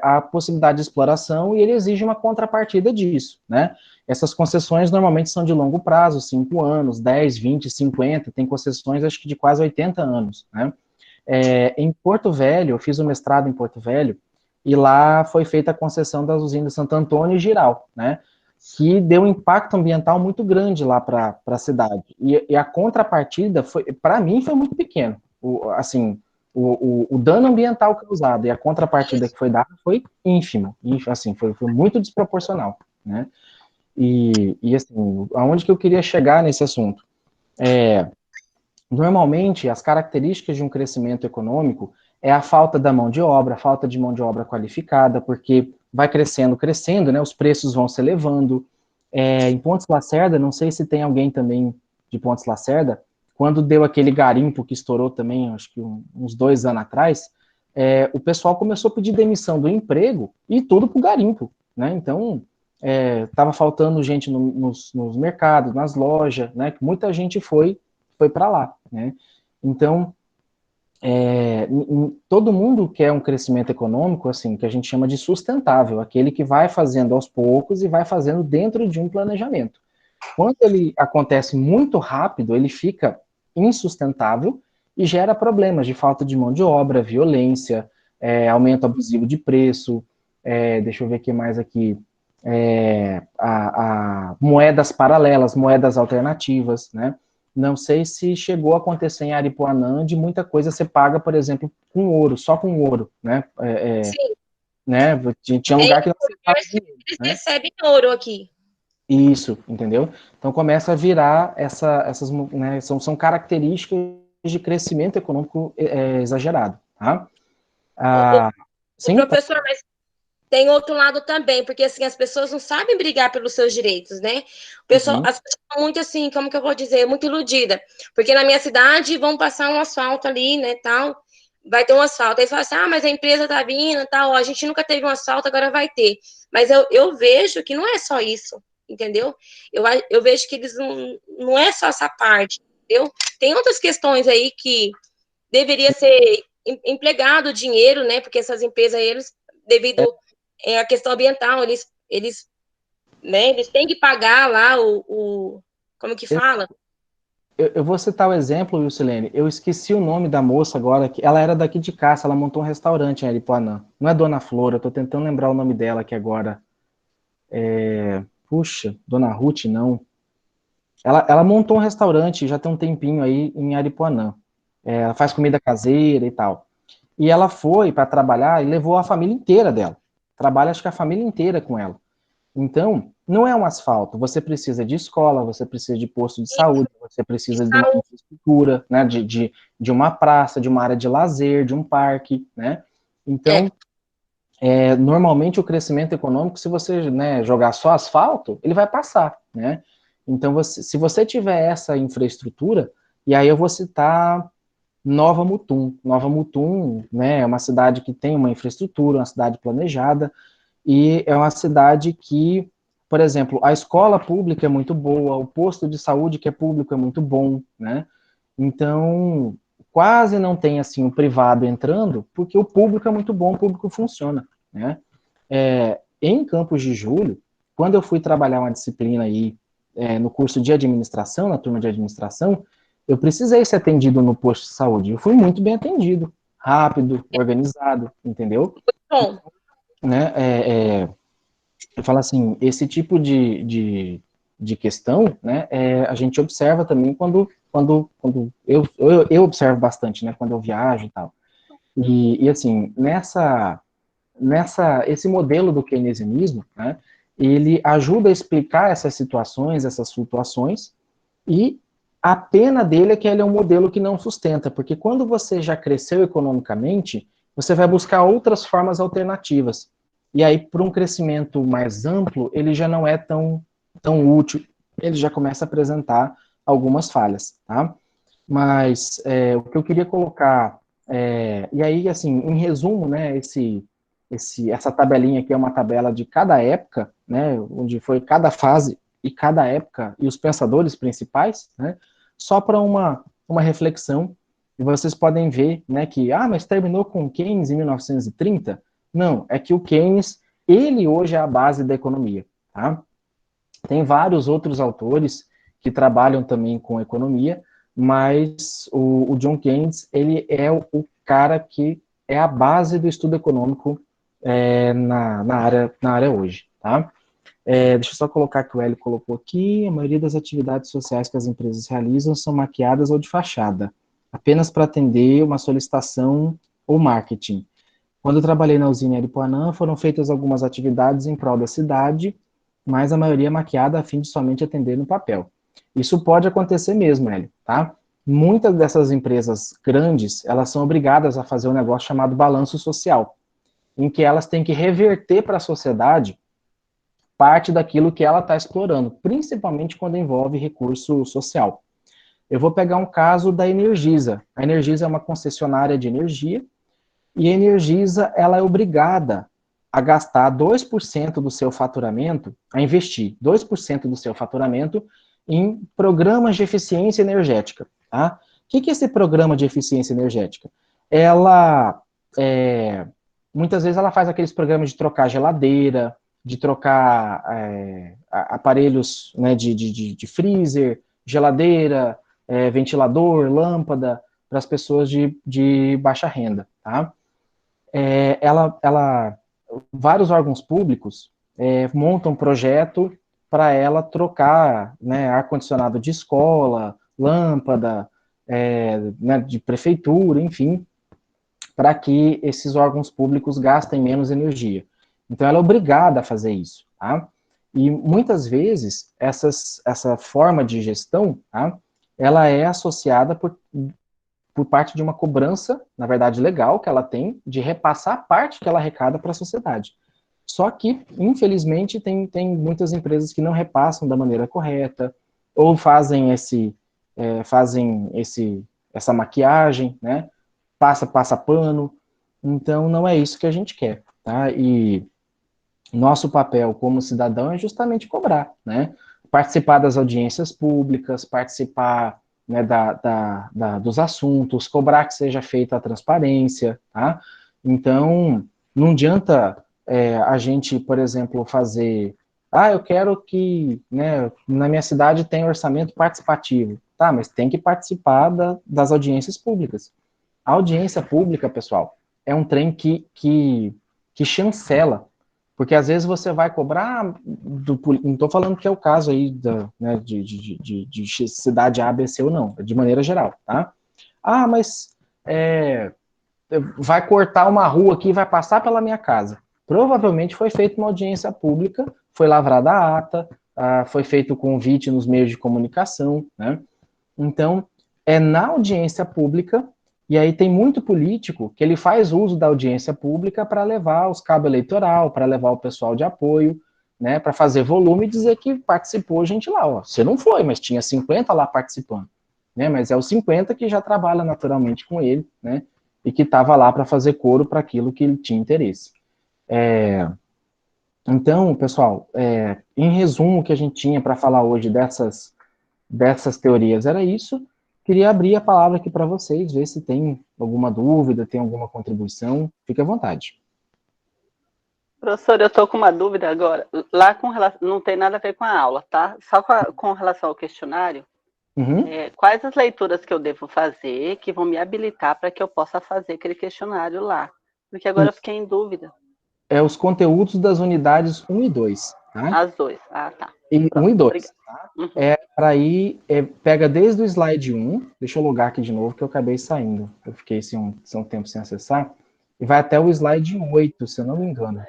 a possibilidade de exploração e ele exige uma contrapartida disso, né. Essas concessões normalmente são de longo prazo, 5 anos, 10, 20, 50, tem concessões acho que de quase 80 anos, né. Em Porto Velho, eu fiz o mestrado em Porto Velho, e lá foi feita a concessão das usinas Santo Antônio e Giral, né, que deu um impacto ambiental muito grande lá para a cidade. E a contrapartida, para mim, foi muito pequeno. O dano ambiental causado e a contrapartida que foi dada foi ínfima, assim, foi muito desproporcional, né. E assim, aonde que eu queria chegar nesse assunto? Normalmente, as características de um crescimento econômico é a falta da mão de obra, a falta de mão de obra qualificada, porque vai crescendo, né, os preços vão se elevando. Em Pontes Lacerda, não sei se tem alguém também de Pontes Lacerda, quando deu aquele garimpo que estourou também, acho que uns 2 anos atrás, o pessoal começou a pedir demissão do emprego e tudo para o garimpo, né? Então, estava faltando gente nos mercados, nas lojas, né? Muita gente foi para lá, né? Então, todo mundo quer um crescimento econômico, assim, que a gente chama de sustentável, aquele que vai fazendo aos poucos e vai fazendo dentro de um planejamento. Quando ele acontece muito rápido, ele fica insustentável e gera problemas de falta de mão de obra, violência, aumento abusivo de preço, deixa eu ver o que mais aqui, moedas paralelas, moedas alternativas, né? Não sei se chegou a acontecer em Aripuanã de muita coisa ser paga, por exemplo, com ouro, só com ouro, né? Sim. Né? Tinha lugar que não aceitava dinheiro, eles né? recebem ouro aqui. Isso, entendeu? Então começa a virar essas, né, são características de crescimento econômico exagerado, tá? O Sim? professor, mas tem outro lado também, porque assim, as pessoas não sabem brigar pelos seus direitos, né? As pessoas são muito assim, como que eu vou dizer, muito iludida. Porque na minha cidade vão passar um asfalto ali, né, tal, vai ter um asfalto. Aí fala assim, mas a empresa tá vindo, tal, a gente nunca teve um asfalto, agora vai ter. Mas eu vejo que não é só isso, entendeu? Eu vejo que eles não é só essa parte, entendeu? Tem outras questões aí que deveria ser empregado o dinheiro, né? Porque essas empresas, eles, devido à questão ambiental, né, eles têm que pagar lá como que fala? Eu vou citar o exemplo, Wilsilene. Eu esqueci o nome da moça agora, que ela era daqui de Caça, ela montou um restaurante em Aripuanã. Não é Dona Flor, eu tô tentando lembrar o nome dela aqui agora. Puxa, Dona Ruth, não. Ela montou um restaurante já tem um tempinho aí em Aripuanã. Ela faz comida caseira e tal. E ela foi para trabalhar e levou a família inteira dela. Trabalha, acho que a família inteira com ela. Então, não é um asfalto. Você precisa de escola, você precisa de posto de saúde, você precisa de uma infraestrutura, né, de uma praça, de uma área de lazer, de um parque, né? Então, normalmente o crescimento econômico, se você, né, jogar só asfalto, ele vai passar, né? Então, se você tiver essa infraestrutura, e aí eu vou citar Nova Mutum. Nova Mutum, né, é uma cidade que tem uma infraestrutura, uma cidade planejada, e é uma cidade que, por exemplo, a escola pública é muito boa, o posto de saúde que é público é muito bom, né? Então, quase não tem, assim, o privado entrando, porque o público é muito bom, o público funciona, né? Em Campos de Julho, quando eu fui trabalhar uma disciplina aí no curso de administração, na turma de administração, eu precisei ser atendido no posto de saúde. Eu fui muito bem atendido, rápido, organizado, entendeu? Bom, Né, eu falo assim, esse tipo de questão, né, a gente observa também quando eu observo bastante, né, quando eu viajo e tal. E assim, esse modelo do keynesianismo, né, ele ajuda a explicar essas situações, essas flutuações, e a pena dele é que ele é um modelo que não sustenta, porque quando você já cresceu economicamente, você vai buscar outras formas alternativas. E aí, para um crescimento mais amplo, ele já não é tão útil, ele já começa a apresentar algumas falhas, tá? Mas o que eu queria colocar, e aí, assim, em resumo, né, essa tabelinha aqui é uma tabela de cada época, né, onde foi cada fase e cada época, e os pensadores principais, né, só para uma reflexão, e vocês podem ver, né, que, mas terminou com Keynes em 1930? Não, é que o Keynes, ele hoje é a base da economia, tá? Tem vários outros autores que trabalham também com economia, mas o John Keynes, ele é o cara que é a base do estudo econômico na área hoje, tá? Deixa eu só colocar que o Hélio colocou aqui, a maioria das atividades sociais que as empresas realizam são maquiadas ou de fachada, apenas para atender uma solicitação ou marketing. Quando eu trabalhei na usina Aripuanã, foram feitas algumas atividades em prol da cidade, mas a maioria maquiada a fim de somente atender no papel. Isso pode acontecer mesmo, Hélio, tá? Muitas dessas empresas grandes, elas são obrigadas a fazer um negócio chamado balanço social, em que elas têm que reverter para a sociedade parte daquilo que ela está explorando, principalmente quando envolve recurso social. Eu vou pegar um caso da Energisa. A Energisa é uma concessionária de energia, e a Energisa, ela é obrigada a gastar 2% do seu faturamento, a investir 2% do seu faturamento em programas de eficiência energética. Tá? O que é esse programa de eficiência energética? Ela, muitas vezes, ela faz aqueles programas de trocar geladeira, de trocar aparelhos, né, de freezer, geladeira, ventilador, lâmpada, para as pessoas de baixa renda, tá? Vários órgãos públicos montam um projeto para ela trocar, né, ar-condicionado de escola, lâmpada, né, de prefeitura, enfim, para que esses órgãos públicos gastem menos energia. Então, ela é obrigada a fazer isso, tá? E muitas vezes essa forma de gestão, tá, ela é associada por parte de uma cobrança, na verdade legal, que ela tem, de repassar a parte que ela arrecada para a sociedade. Só que, infelizmente, tem muitas empresas que não repassam da maneira correta, ou fazem essa maquiagem, né? Passa pano. Então, não é isso que a gente quer, tá? E nosso papel como cidadão é justamente cobrar, né? Participar das audiências públicas, participar, né, dos assuntos, cobrar que seja feita a transparência, tá? Então, não adianta a gente, por exemplo, fazer, eu quero que, né, na minha cidade tenha orçamento participativo, tá? Mas tem que participar das audiências públicas. A audiência pública, pessoal, é um trem que chancela, porque às vezes você vai cobrar, não estou falando que é o caso aí né, de cidade A, B, C ou não, de maneira geral, tá? Mas vai cortar uma rua aqui e vai passar pela minha casa. Provavelmente foi feita uma audiência pública, foi lavrada a ata, foi feito o convite nos meios de comunicação, né? Então, é na audiência pública, e aí tem muito político que ele faz uso da audiência pública para levar os cabos eleitoral, para levar o pessoal de apoio, né, para fazer volume e dizer que participou gente lá. Você não foi, mas tinha 50 lá participando. Né, mas é os 50 que já trabalha naturalmente com ele, né, e que estava lá para fazer coro para aquilo que ele tinha interesse. Então, pessoal, em resumo, o que a gente tinha para falar hoje dessas teorias era isso. Queria abrir a palavra aqui para vocês, ver se tem alguma dúvida, tem alguma contribuição. Fique à vontade. Professor, eu estou com uma dúvida agora. Lá com relação, não tem nada a ver com a aula, tá? Só com relação ao questionário. Quais as leituras que eu devo fazer que vão me habilitar para que eu possa fazer aquele questionário lá? Porque agora eu fiquei em dúvida. É os conteúdos das unidades 1 e 2, tá? As 2. Ah, tá. E Pronto, 1 e 2. obrigada. Tá? Uhum. Para ir, pega desde o slide 1, deixa eu logar aqui de novo, que eu acabei saindo. Eu fiquei um tempo sem acessar. E vai até o slide 8, se eu não me engano.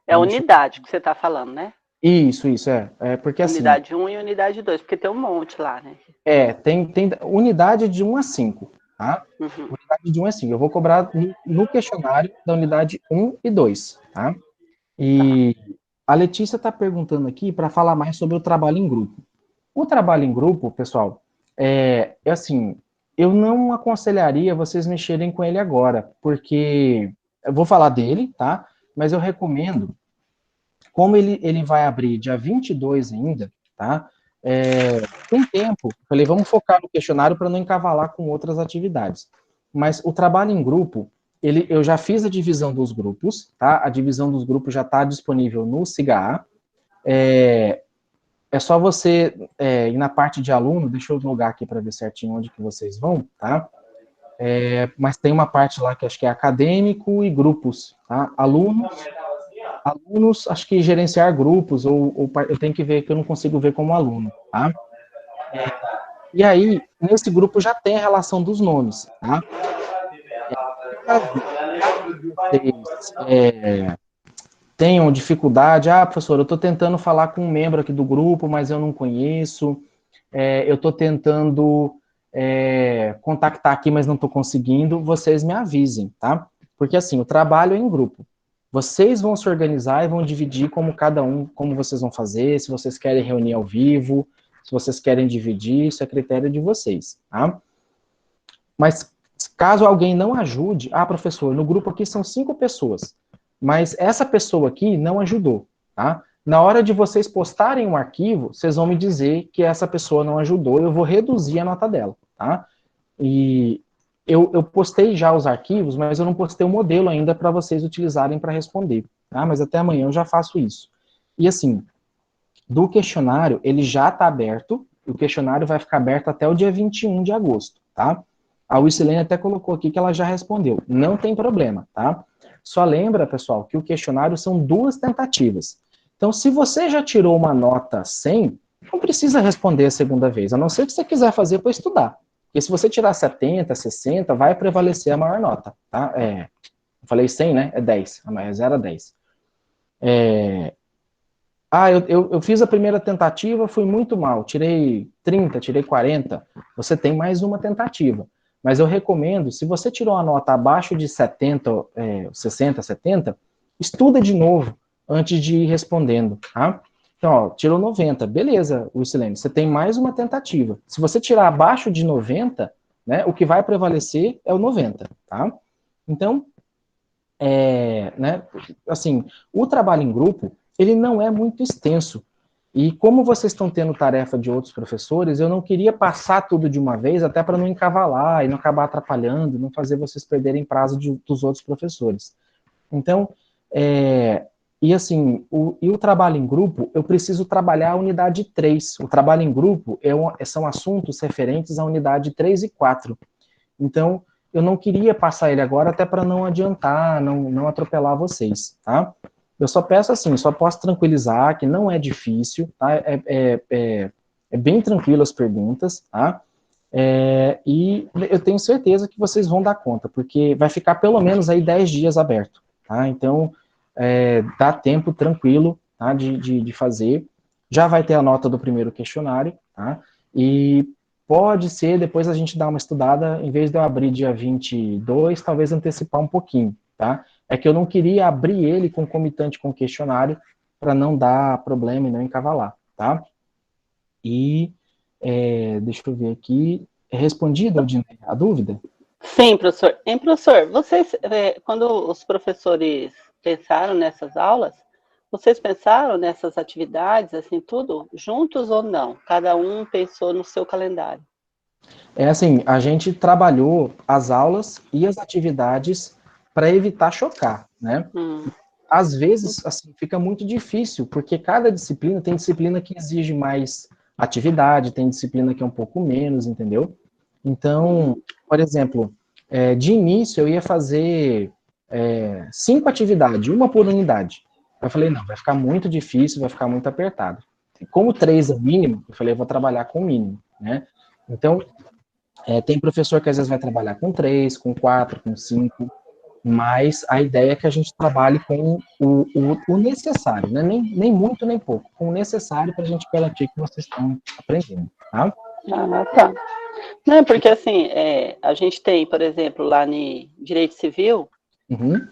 É a unidade que você está falando, né? Isso, porque assim... Unidade 1 e unidade 2, porque tem um monte lá, né? Tem unidade de 1 a 5, tá? Uhum. Unidade de 1 a 5. Eu vou cobrar no questionário da unidade 1 e 2, tá? E a Letícia está perguntando aqui para falar mais sobre o trabalho em grupo. O trabalho em grupo, pessoal, assim, eu não aconselharia vocês mexerem com ele agora, porque eu vou falar dele, tá? Mas eu recomendo, como ele vai abrir dia 22 ainda, tá? Tem tempo, falei, vamos focar no questionário para não encavalar com outras atividades. Mas o trabalho em grupo, eu já fiz a divisão dos grupos, tá? A divisão dos grupos já está disponível no SIGA. É só você ir na parte de aluno, deixa eu logar aqui para ver certinho onde que vocês vão, tá? Mas tem uma parte lá que acho que é acadêmico e grupos, tá? Alunos, acho que gerenciar grupos, ou eu tenho que ver que eu não consigo ver como aluno, tá? E aí, nesse grupo já tem a relação dos nomes, tá? Vocês tenham dificuldade, professor, eu estou tentando falar com um membro aqui do grupo, mas eu não conheço, eu estou tentando contactar aqui, mas não estou conseguindo, vocês me avisem, tá? Porque assim, o trabalho é em grupo. Vocês vão se organizar e vão dividir como vocês vão fazer, se vocês querem reunir ao vivo, se vocês querem dividir, isso é critério de vocês, tá? Mas caso alguém não ajude, professor, no grupo aqui são 5 pessoas, mas essa pessoa aqui não ajudou, tá? Na hora de vocês postarem um arquivo, vocês vão me dizer que essa pessoa não ajudou, eu vou reduzir a nota dela, tá? E eu postei já os arquivos, mas eu não postei o modelo ainda para vocês utilizarem para responder, tá? Mas até amanhã eu já faço isso. E assim, do questionário, ele já está aberto, o questionário vai ficar aberto até o dia 21 de agosto, tá? A Wilsilene até colocou aqui que ela já respondeu. Não tem problema, tá? Só lembra, pessoal, que o questionário são 2 tentativas. Então, se você já tirou uma nota 100, não precisa responder a segunda vez, a não ser que você quiser fazer para estudar. Porque se você tirar 70, 60, vai prevalecer a maior nota, tá? Eu falei 100, né? É 10, é 0 a 10. Eu fiz a primeira tentativa, fui muito mal, tirei 30, tirei 40, você tem mais uma tentativa. Mas eu recomendo, se você tirou uma nota abaixo de 70, 60, 70, estuda de novo antes de ir respondendo, tá? Então, tirou 90, beleza, Wilsilene, você tem mais uma tentativa. Se você tirar abaixo de 90, né, o que vai prevalecer é o 90, tá? Então, né, assim, o trabalho em grupo, ele não é muito extenso. E como vocês estão tendo tarefa de outros professores, eu não queria passar tudo de uma vez, até para não encavalar e não acabar atrapalhando, não fazer vocês perderem prazo dos outros professores. Então, e assim, o trabalho em grupo, eu preciso trabalhar a unidade 3. O trabalho em grupo são assuntos referentes à unidade 3 e 4. Então, eu não queria passar ele agora, até para não adiantar, não atropelar vocês, tá? Eu só peço assim, só posso tranquilizar que não é difícil, tá? É bem tranquilo as perguntas, tá? E eu tenho certeza que vocês vão dar conta, porque vai ficar pelo menos aí 10 dias aberto, tá? Então, dá tempo tranquilo, tá? De fazer. Já vai ter a nota do primeiro questionário, tá? E pode ser, depois a gente dá uma estudada, em vez de eu abrir dia 22, talvez antecipar um pouquinho, tá? É que eu não queria abrir ele concomitante com o questionário para não dar problema e não encavalar, tá? E, deixa eu ver aqui, respondido, Aldinei, a dúvida? Sim, professor. Professor, vocês, quando os professores pensaram nessas aulas, vocês pensaram nessas atividades, assim, tudo juntos ou não? Cada um pensou no seu calendário? Assim, a gente trabalhou as aulas e as atividades para evitar chocar, né? às vezes, assim, fica muito difícil, porque cada disciplina tem disciplina que exige mais atividade, tem disciplina que é um pouco menos, entendeu? Então, por exemplo, de início eu ia fazer 5 atividades, uma por unidade. Eu falei, não, vai ficar muito difícil, vai ficar muito apertado. Como 3 é o mínimo, eu falei, eu vou trabalhar com o mínimo, né? Então, tem professor que às vezes vai trabalhar com 3, com 4, com 5, mas a ideia é que a gente trabalhe com o necessário, né? Nem muito, nem pouco, com o necessário para a gente garantir que vocês estão aprendendo, tá? Ah, tá. Não, porque assim, a gente tem, por exemplo, lá no Direito Civil,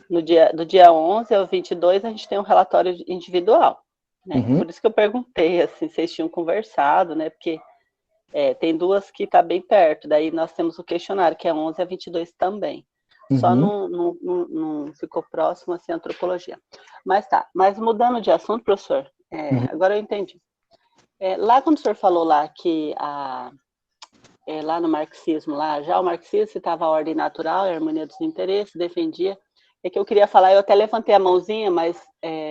do dia 11 ao 22, a gente tem um relatório individual, né? Por isso que eu perguntei, assim, se vocês tinham conversado, né? Porque tem duas que tá bem perto, daí nós temos o questionário, que é 11 a 22 também. Só não ficou próximo, assim, a antropologia. Mas tá, mas mudando de assunto, professor, agora eu entendi. Lá quando o senhor falou lá que lá no marxismo, já o marxismo citava a ordem natural, a harmonia dos interesses, defendia. É que eu queria falar, eu até levantei a mãozinha, mas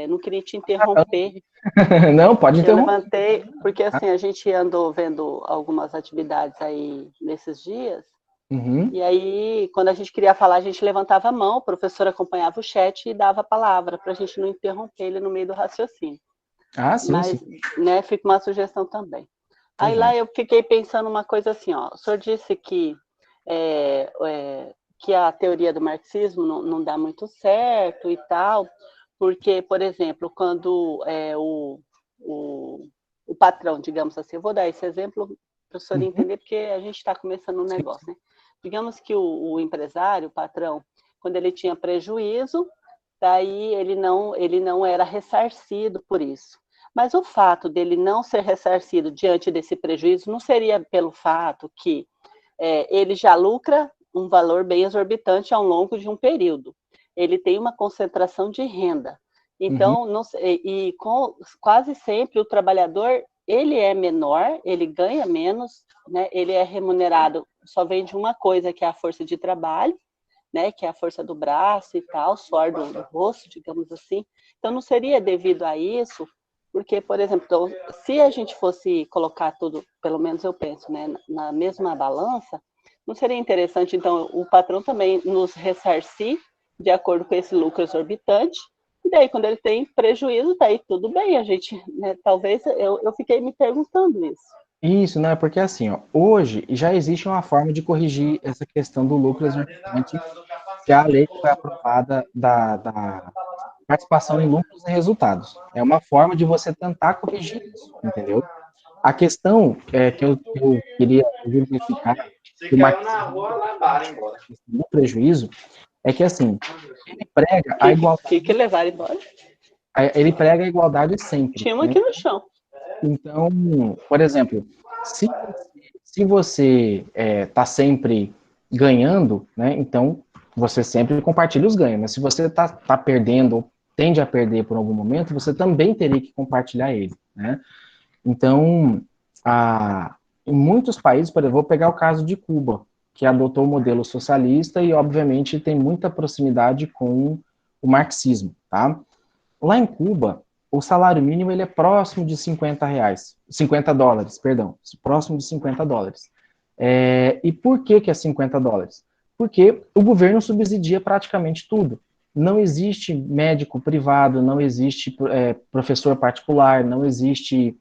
não queria te interromper. Não, pode interromper. Eu levantei, porque assim, a gente andou vendo algumas atividades aí nesses dias, e aí, quando a gente queria falar, a gente levantava a mão, o professor acompanhava o chat e dava a palavra, para a gente não interromper ele no meio do raciocínio. Sim, mas, sim. né, fica uma sugestão também. Aí lá eu fiquei pensando uma coisa assim, ó, o senhor disse que a teoria do marxismo não dá muito certo e tal, porque, por exemplo, quando o patrão, digamos assim, eu vou dar esse exemplo para o senhor entender, porque a gente está começando um negócio, né? Digamos que o empresário, o patrão, quando ele tinha prejuízo, daí ele não era ressarcido por isso. Mas o fato dele não ser ressarcido diante desse prejuízo não seria pelo fato que ele já lucra um valor bem exorbitante ao longo de um período. Ele tem uma concentração de renda. Então, quase sempre o trabalhador, ele é menor, ele ganha menos, né? Ele é remunerado, só vem de uma coisa, que é a força de trabalho, né? Que é a força do braço e tal, suor do rosto, digamos assim. Então, não seria devido a isso, porque, por exemplo, então, se a gente fosse colocar tudo, pelo menos eu penso, né, na mesma balança, não seria interessante, então, o patrão também nos ressarcir de acordo com esse lucro exorbitante, e daí, quando ele tem prejuízo, daí tudo bem, a gente, né, talvez, eu fiquei me perguntando isso. Isso, né, porque assim, ó, hoje já existe uma forma de corrigir essa questão do lucro exorbitante, que é a lei que foi aprovada da participação em lucros e resultados. É uma forma de você tentar corrigir isso, entendeu? A questão que eu queria verificar do prejuízo é que, assim, ele prega a igualdade. Que levar embora? Ele prega a igualdade sempre. Tinha uma aqui no chão. Então, por exemplo, se você está sempre ganhando, né, então você sempre compartilha os ganhos. Mas se você está perdendo ou tende a perder por algum momento, você também teria que compartilhar ele, né? Então, em muitos países, por exemplo, vou pegar o caso de Cuba, que adotou o modelo socialista e, obviamente, tem muita proximidade com o marxismo, tá? Lá em Cuba, o salário mínimo ele é próximo de $50, perdão, próximo de $50. E por que é $50? Porque o governo subsidia praticamente tudo. Não existe médico privado, não existe professor particular, não existe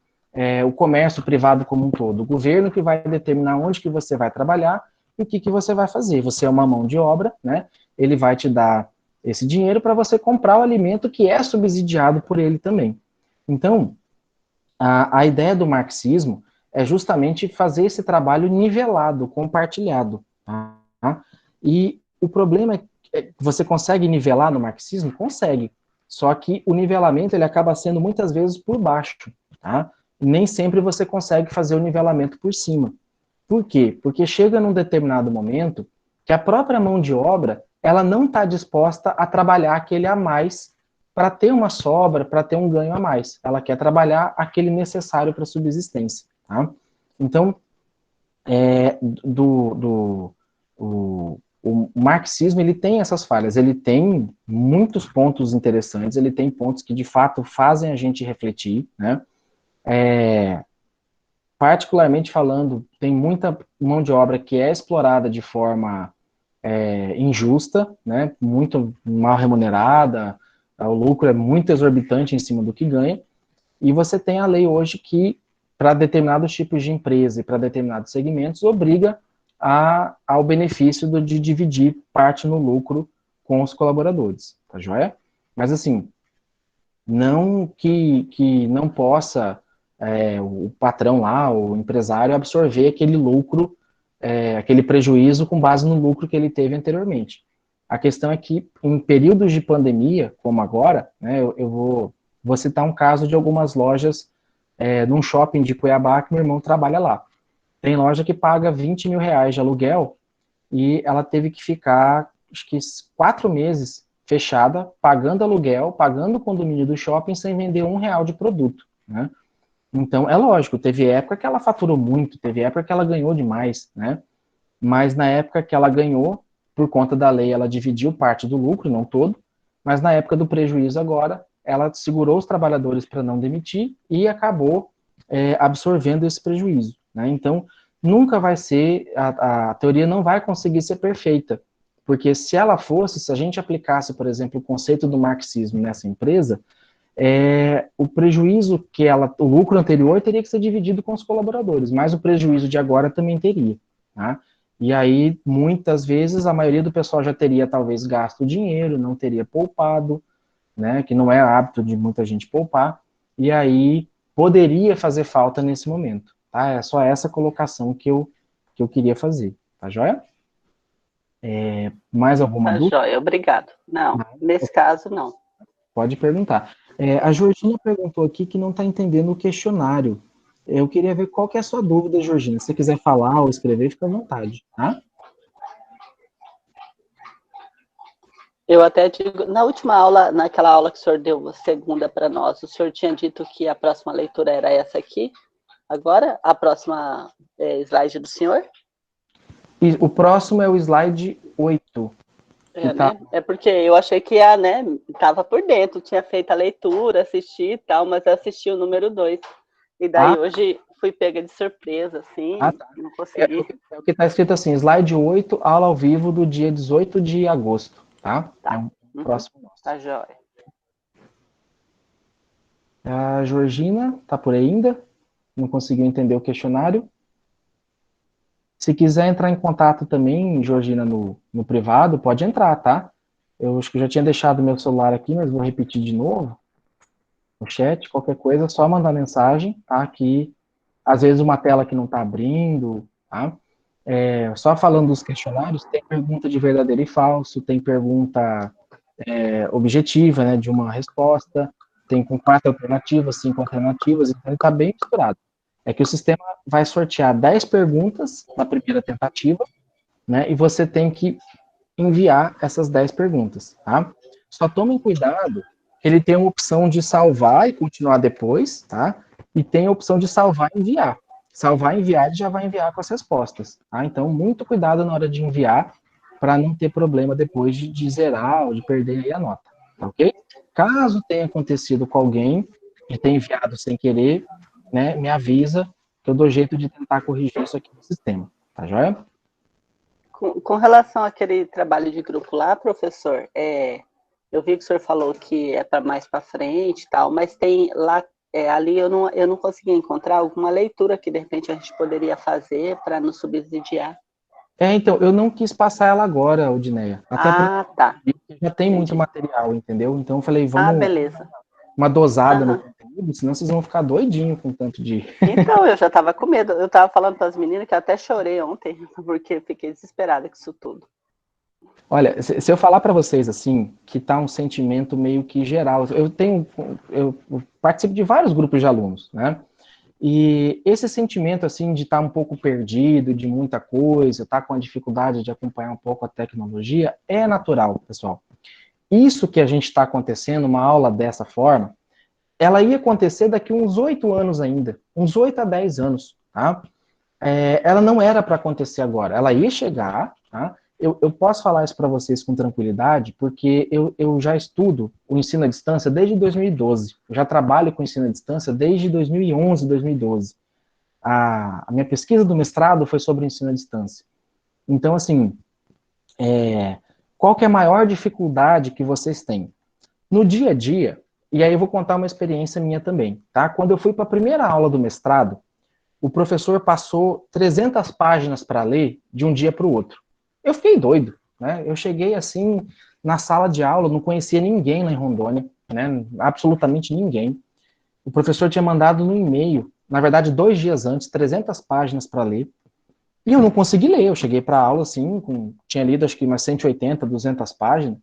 o comércio privado como um todo. O governo que vai determinar onde que você vai trabalhar e o que você vai fazer. Você é uma mão de obra, né? Ele vai te dar esse dinheiro para você comprar o alimento que é subsidiado por ele também. Então, a ideia do marxismo é justamente fazer esse trabalho nivelado, compartilhado. Tá? E o problema é que você consegue nivelar no marxismo? Consegue. Só que o nivelamento ele acaba sendo muitas vezes por baixo. Tá? Nem sempre você consegue fazer o nivelamento por cima. Por quê? Porque chega num determinado momento que a própria mão de obra ela não está disposta a trabalhar aquele a mais para ter uma sobra, para ter um ganho a mais. Ela quer trabalhar aquele necessário para a subsistência. Tá? Então, o marxismo, ele tem essas falhas, ele tem muitos pontos interessantes, ele tem pontos que, de fato, fazem a gente refletir, né? Particularmente falando, tem muita mão de obra que é explorada de forma injusta, né? Muito mal remunerada, o lucro é muito exorbitante em cima do que ganha, e você tem a lei hoje que, para determinados tipos de empresa e para determinados segmentos, obriga ao benefício de dividir parte no lucro com os colaboradores, tá joia? Mas assim, não que não possa o patrão lá, o empresário, absorver aquele lucro, aquele prejuízo com base no lucro que ele teve anteriormente. A questão é que, em períodos de pandemia, como agora, né, eu vou citar um caso de algumas lojas num shopping de Cuiabá, que meu irmão trabalha lá. Tem loja que paga 20 mil reais de aluguel e ela teve que ficar, acho que 4 meses fechada, pagando aluguel, pagando o condomínio do shopping sem vender R$ 1 de produto, né? Então, é lógico, teve época que ela faturou muito, teve época que ela ganhou demais, né? Mas na época que ela ganhou, por conta da lei, ela dividiu parte do lucro, não todo, mas na época do prejuízo agora, ela segurou os trabalhadores para não demitir e acabou absorvendo esse prejuízo, né? Então, nunca vai ser, a teoria não vai conseguir ser perfeita, porque se ela fosse, se a gente aplicasse, por exemplo, o conceito do marxismo nessa empresa, o prejuízo o lucro anterior teria que ser dividido com os colaboradores, mas o prejuízo de agora também teria, tá? E aí, muitas vezes, a maioria do pessoal já teria, talvez, gasto dinheiro, não teria poupado, né, que não é hábito de muita gente poupar, e aí poderia fazer falta nesse momento, tá? É só essa colocação que eu queria fazer, tá joia? Mais alguma Tá dúvida? joia, obrigado. Não, nesse caso, não. Pode perguntar. A Georgina perguntou aqui que não está entendendo o questionário. Eu queria ver qual que é a sua dúvida, Georgina. Se você quiser falar ou escrever, fica à vontade, tá? Eu até digo, na última aula, naquela aula que o senhor deu, segunda para nós, o senhor tinha dito que a próxima leitura era essa aqui. Agora, a próxima slide do senhor? E o próximo é o slide 8. Né? É porque eu achei que estava por dentro, tinha feito a leitura, assisti e tal, mas eu assisti o número 2. E daí hoje fui pega de surpresa, assim, tá. não consegui. É o que está escrito assim, slide 8, aula ao vivo do dia 18 de agosto, tá? Tá. É o próximo nosso. Tá jóia. A Georgina tá por aí ainda? Não conseguiu entender o questionário? Se quiser entrar em contato também, Georgina, no privado, pode entrar, tá? Eu acho que eu já tinha deixado meu celular aqui, mas vou repetir de novo. No chat, qualquer coisa, é só mandar mensagem, tá? Que às vezes uma tela que não está abrindo, tá? Só falando dos questionários, tem pergunta de verdadeiro e falso, tem pergunta objetiva, né, de uma resposta, tem com 4 alternativas, 5 alternativas, então ele está bem misturado. É que o sistema vai sortear 10 perguntas na primeira tentativa, né, e você tem que enviar essas 10 perguntas, tá? Só tomem cuidado, ele tem uma opção de salvar e continuar depois, tá? E tem a opção de salvar e enviar. Salvar e enviar, ele já vai enviar com as respostas, tá? Então, muito cuidado na hora de enviar, para não ter problema depois de zerar ou de perder aí a nota, tá ok? Caso tenha acontecido com alguém que tenha enviado sem querer, né, me avisa, que eu dou jeito de tentar corrigir isso aqui no sistema, tá joia? Com relação àquele trabalho de grupo lá, professor, eu vi que o senhor falou que é para mais para frente e tal, mas tem lá, ali eu não consegui encontrar alguma leitura que de repente a gente poderia fazer para nos subsidiar. Então, eu não quis passar ela agora, Odineia. Até porque tá. já tem muito material, entendeu? Então eu falei, vamos beleza. Uma dosada no conteúdo, senão vocês vão ficar doidinhos com tanto de... Então, eu já estava com medo. Eu estava falando para as meninas que eu até chorei ontem, porque fiquei desesperada com isso tudo. Olha, se eu falar para vocês, assim, que tá um sentimento meio que geral, eu participo de vários grupos de alunos, né? E esse sentimento, assim, de estar um pouco perdido, de muita coisa, tá com a dificuldade de acompanhar um pouco a tecnologia, é natural, pessoal. Isso que a gente está acontecendo, uma aula dessa forma, ela ia acontecer daqui uns 8 anos ainda, uns 8 a 10 anos, tá? Ela não era para acontecer agora, ela ia chegar, tá? eu posso falar isso para vocês com tranquilidade, porque eu já estudo o ensino à distância desde 2012. Eu já trabalho com ensino à distância desde 2011, 2012. A minha pesquisa do mestrado foi sobre o ensino à distância. Então, assim, qual que é a maior dificuldade que vocês têm? No dia a dia, e aí eu vou contar uma experiência minha também, tá? Quando eu fui para a primeira aula do mestrado, o professor passou 300 páginas para ler de um dia para o outro. Eu fiquei doido, né? Eu cheguei assim na sala de aula, não conhecia ninguém lá em Rondônia, né? Absolutamente ninguém. O professor tinha mandado no e-mail, na verdade 2 dias antes, 300 páginas para ler, e eu não consegui ler. Eu cheguei para a aula assim, tinha lido acho que umas 180, 200 páginas,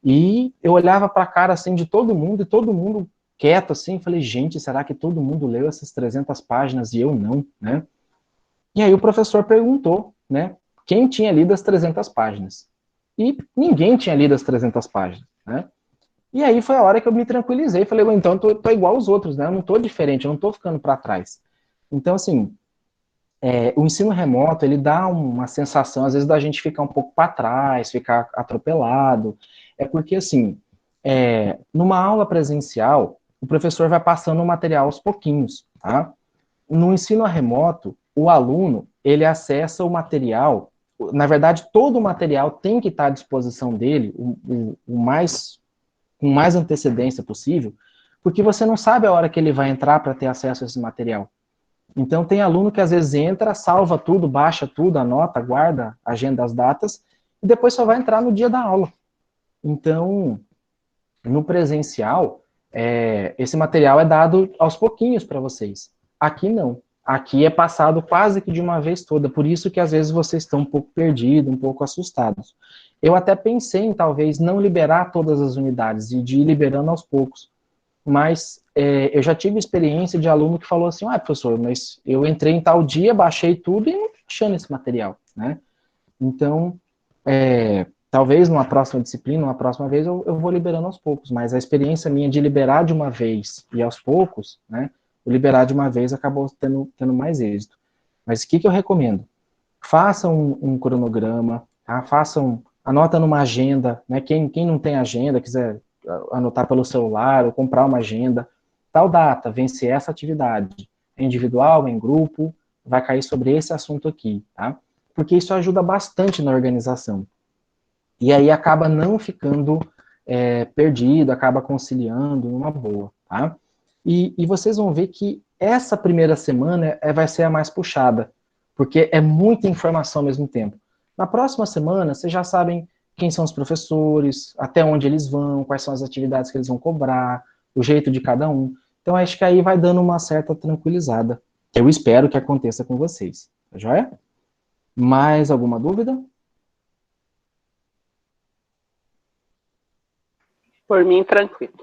e eu olhava para a cara assim de todo mundo, e todo mundo quieto assim, falei, gente, será que todo mundo leu essas 300 páginas e eu não, né? E aí o professor perguntou, né, quem tinha lido as 300 páginas. E ninguém tinha lido as 300 páginas, né? E aí foi a hora que eu me tranquilizei, falei, então eu tô igual aos outros, né? Eu não tô diferente, eu não tô ficando para trás. Então, assim, o ensino remoto, ele dá uma sensação, às vezes, da gente ficar um pouco para trás, ficar atropelado. É porque, assim, numa aula presencial, o professor vai passando o material aos pouquinhos, tá? No ensino remoto, o aluno, ele acessa o material, na verdade, todo o material tem que estar à disposição dele com mais antecedência possível, porque você não sabe a hora que ele vai entrar para ter acesso a esse material. Então, tem aluno que às vezes entra, salva tudo, baixa tudo, anota, guarda, agenda as datas, e depois só vai entrar no dia da aula. Então, no presencial, esse material é dado aos pouquinhos para vocês. Aqui não. Aqui é passado quase que de uma vez toda, por isso que às vezes vocês estão um pouco perdidos, um pouco assustados. Eu até pensei em talvez não liberar todas as unidades e de ir liberando aos poucos, mas eu já tive experiência de aluno que falou assim, professor, mas eu entrei em tal dia, baixei tudo e não estou achando esse material, né? Então, talvez numa próxima disciplina, uma próxima vez, eu vou liberando aos poucos, mas a experiência minha de liberar de uma vez e aos poucos, né, o liberar de uma vez acabou tendo mais êxito. Mas o que eu recomendo? Faça um cronograma, tá? Anota numa agenda, né, quem não tem agenda, quiser anotar pelo celular ou comprar uma agenda, tal data, vence essa atividade, é individual, em grupo, vai cair sobre esse assunto aqui, tá? Porque isso ajuda bastante na organização. E aí acaba não ficando perdido, acaba conciliando numa boa, tá? E vocês vão ver que essa primeira semana vai ser a mais puxada, porque é muita informação ao mesmo tempo. Na próxima semana, vocês já sabem quem são os professores, até onde eles vão, quais são as atividades que eles vão cobrar, o jeito de cada um. Então, acho que aí vai dando uma certa tranquilizada. Eu espero que aconteça com vocês. Tá joia? Mais alguma dúvida? Por mim, tranquilo.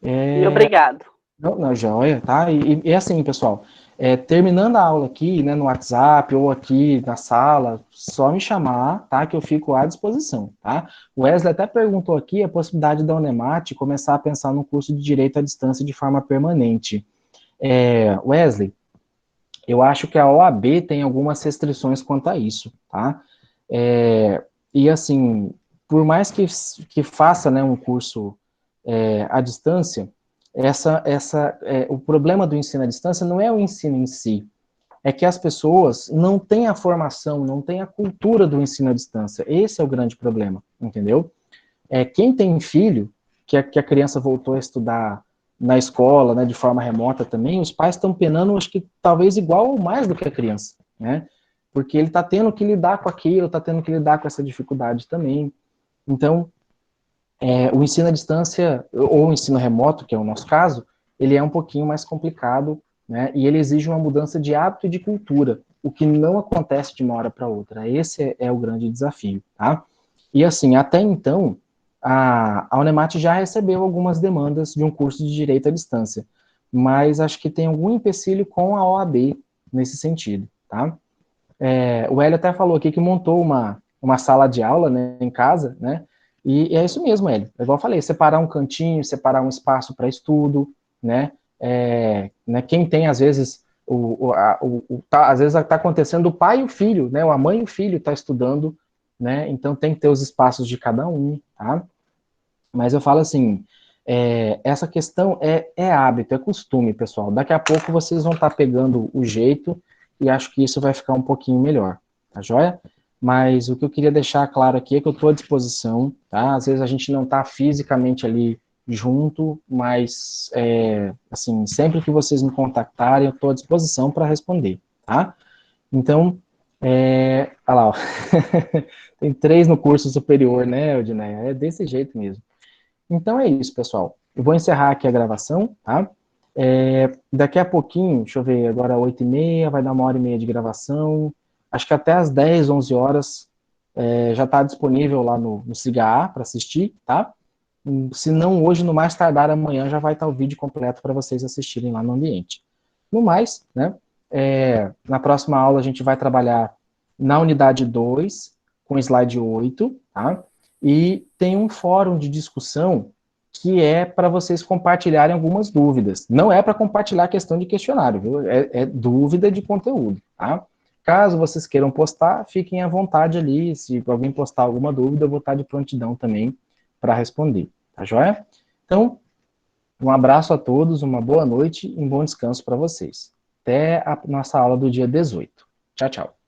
E obrigado. Não, joia, tá? E assim, pessoal, terminando a aula aqui, né, no WhatsApp ou aqui na sala, só me chamar, tá? Que eu fico à disposição, tá? O Wesley até perguntou aqui a possibilidade da Unemat começar a pensar no curso de Direito à Distância de forma permanente. Wesley, eu acho que a OAB tem algumas restrições quanto a isso, tá? E assim, por mais que faça, né, um curso à distância, o problema do ensino à distância não é o ensino em si, é que as pessoas não têm a formação, não têm a cultura do ensino à distância. Esse é o grande problema, entendeu? Quem tem filho, que a criança voltou a estudar na escola, né, de forma remota também, os pais estão penando, acho que talvez igual ou mais do que a criança, né? Porque ele está tendo que lidar com aquilo, está tendo que lidar com essa dificuldade também. Então, o ensino à distância, ou o ensino remoto, que é o nosso caso, ele é um pouquinho mais complicado, né, e ele exige uma mudança de hábito e de cultura, o que não acontece de uma hora para outra. Esse é o grande desafio, tá? E assim, até então, a Unemat já recebeu algumas demandas de um curso de Direito à Distância, mas acho que tem algum empecilho com a OAB nesse sentido, tá? O Hélio até falou aqui que montou uma sala de aula, né, em casa, né, e é isso mesmo, Hélio. É igual eu falei, separar um cantinho, separar um espaço para estudo, né? Quem tem, às vezes, às vezes está acontecendo o pai e o filho, né? A mãe e o filho está estudando né? Então tem que ter os espaços de cada um, tá? Mas eu falo assim, essa questão é hábito, é costume, pessoal. Daqui a pouco vocês vão estar pegando o jeito e acho que isso vai ficar um pouquinho melhor, tá joia? Mas o que eu queria deixar claro aqui é que eu estou à disposição, tá? Às vezes a gente não está fisicamente ali junto, mas, assim, sempre que vocês me contactarem, eu estou à disposição para responder, tá? Então, olha lá, ó. Tem 3 no curso superior, né, Odinei? É desse jeito mesmo. Então é isso, pessoal. Eu vou encerrar aqui a gravação, tá? Daqui a pouquinho, deixa eu ver, agora 8h30, vai dar 1h30 de gravação. Acho que até às 10, 11 horas já está disponível lá no SIGA para assistir, tá? Se não hoje, no mais tardar amanhã, já vai estar o vídeo completo para vocês assistirem lá no ambiente. No mais, né, na próxima aula a gente vai trabalhar na unidade 2, com slide 8, tá? E tem um fórum de discussão que é para vocês compartilharem algumas dúvidas. Não é para compartilhar questão de questionário, viu? É dúvida de conteúdo, tá? Caso vocês queiram postar, fiquem à vontade ali. Se alguém postar alguma dúvida, eu vou estar de prontidão também para responder, tá joia? Então, um abraço a todos, uma boa noite e um bom descanso para vocês. Até a nossa aula do dia 18. Tchau, tchau.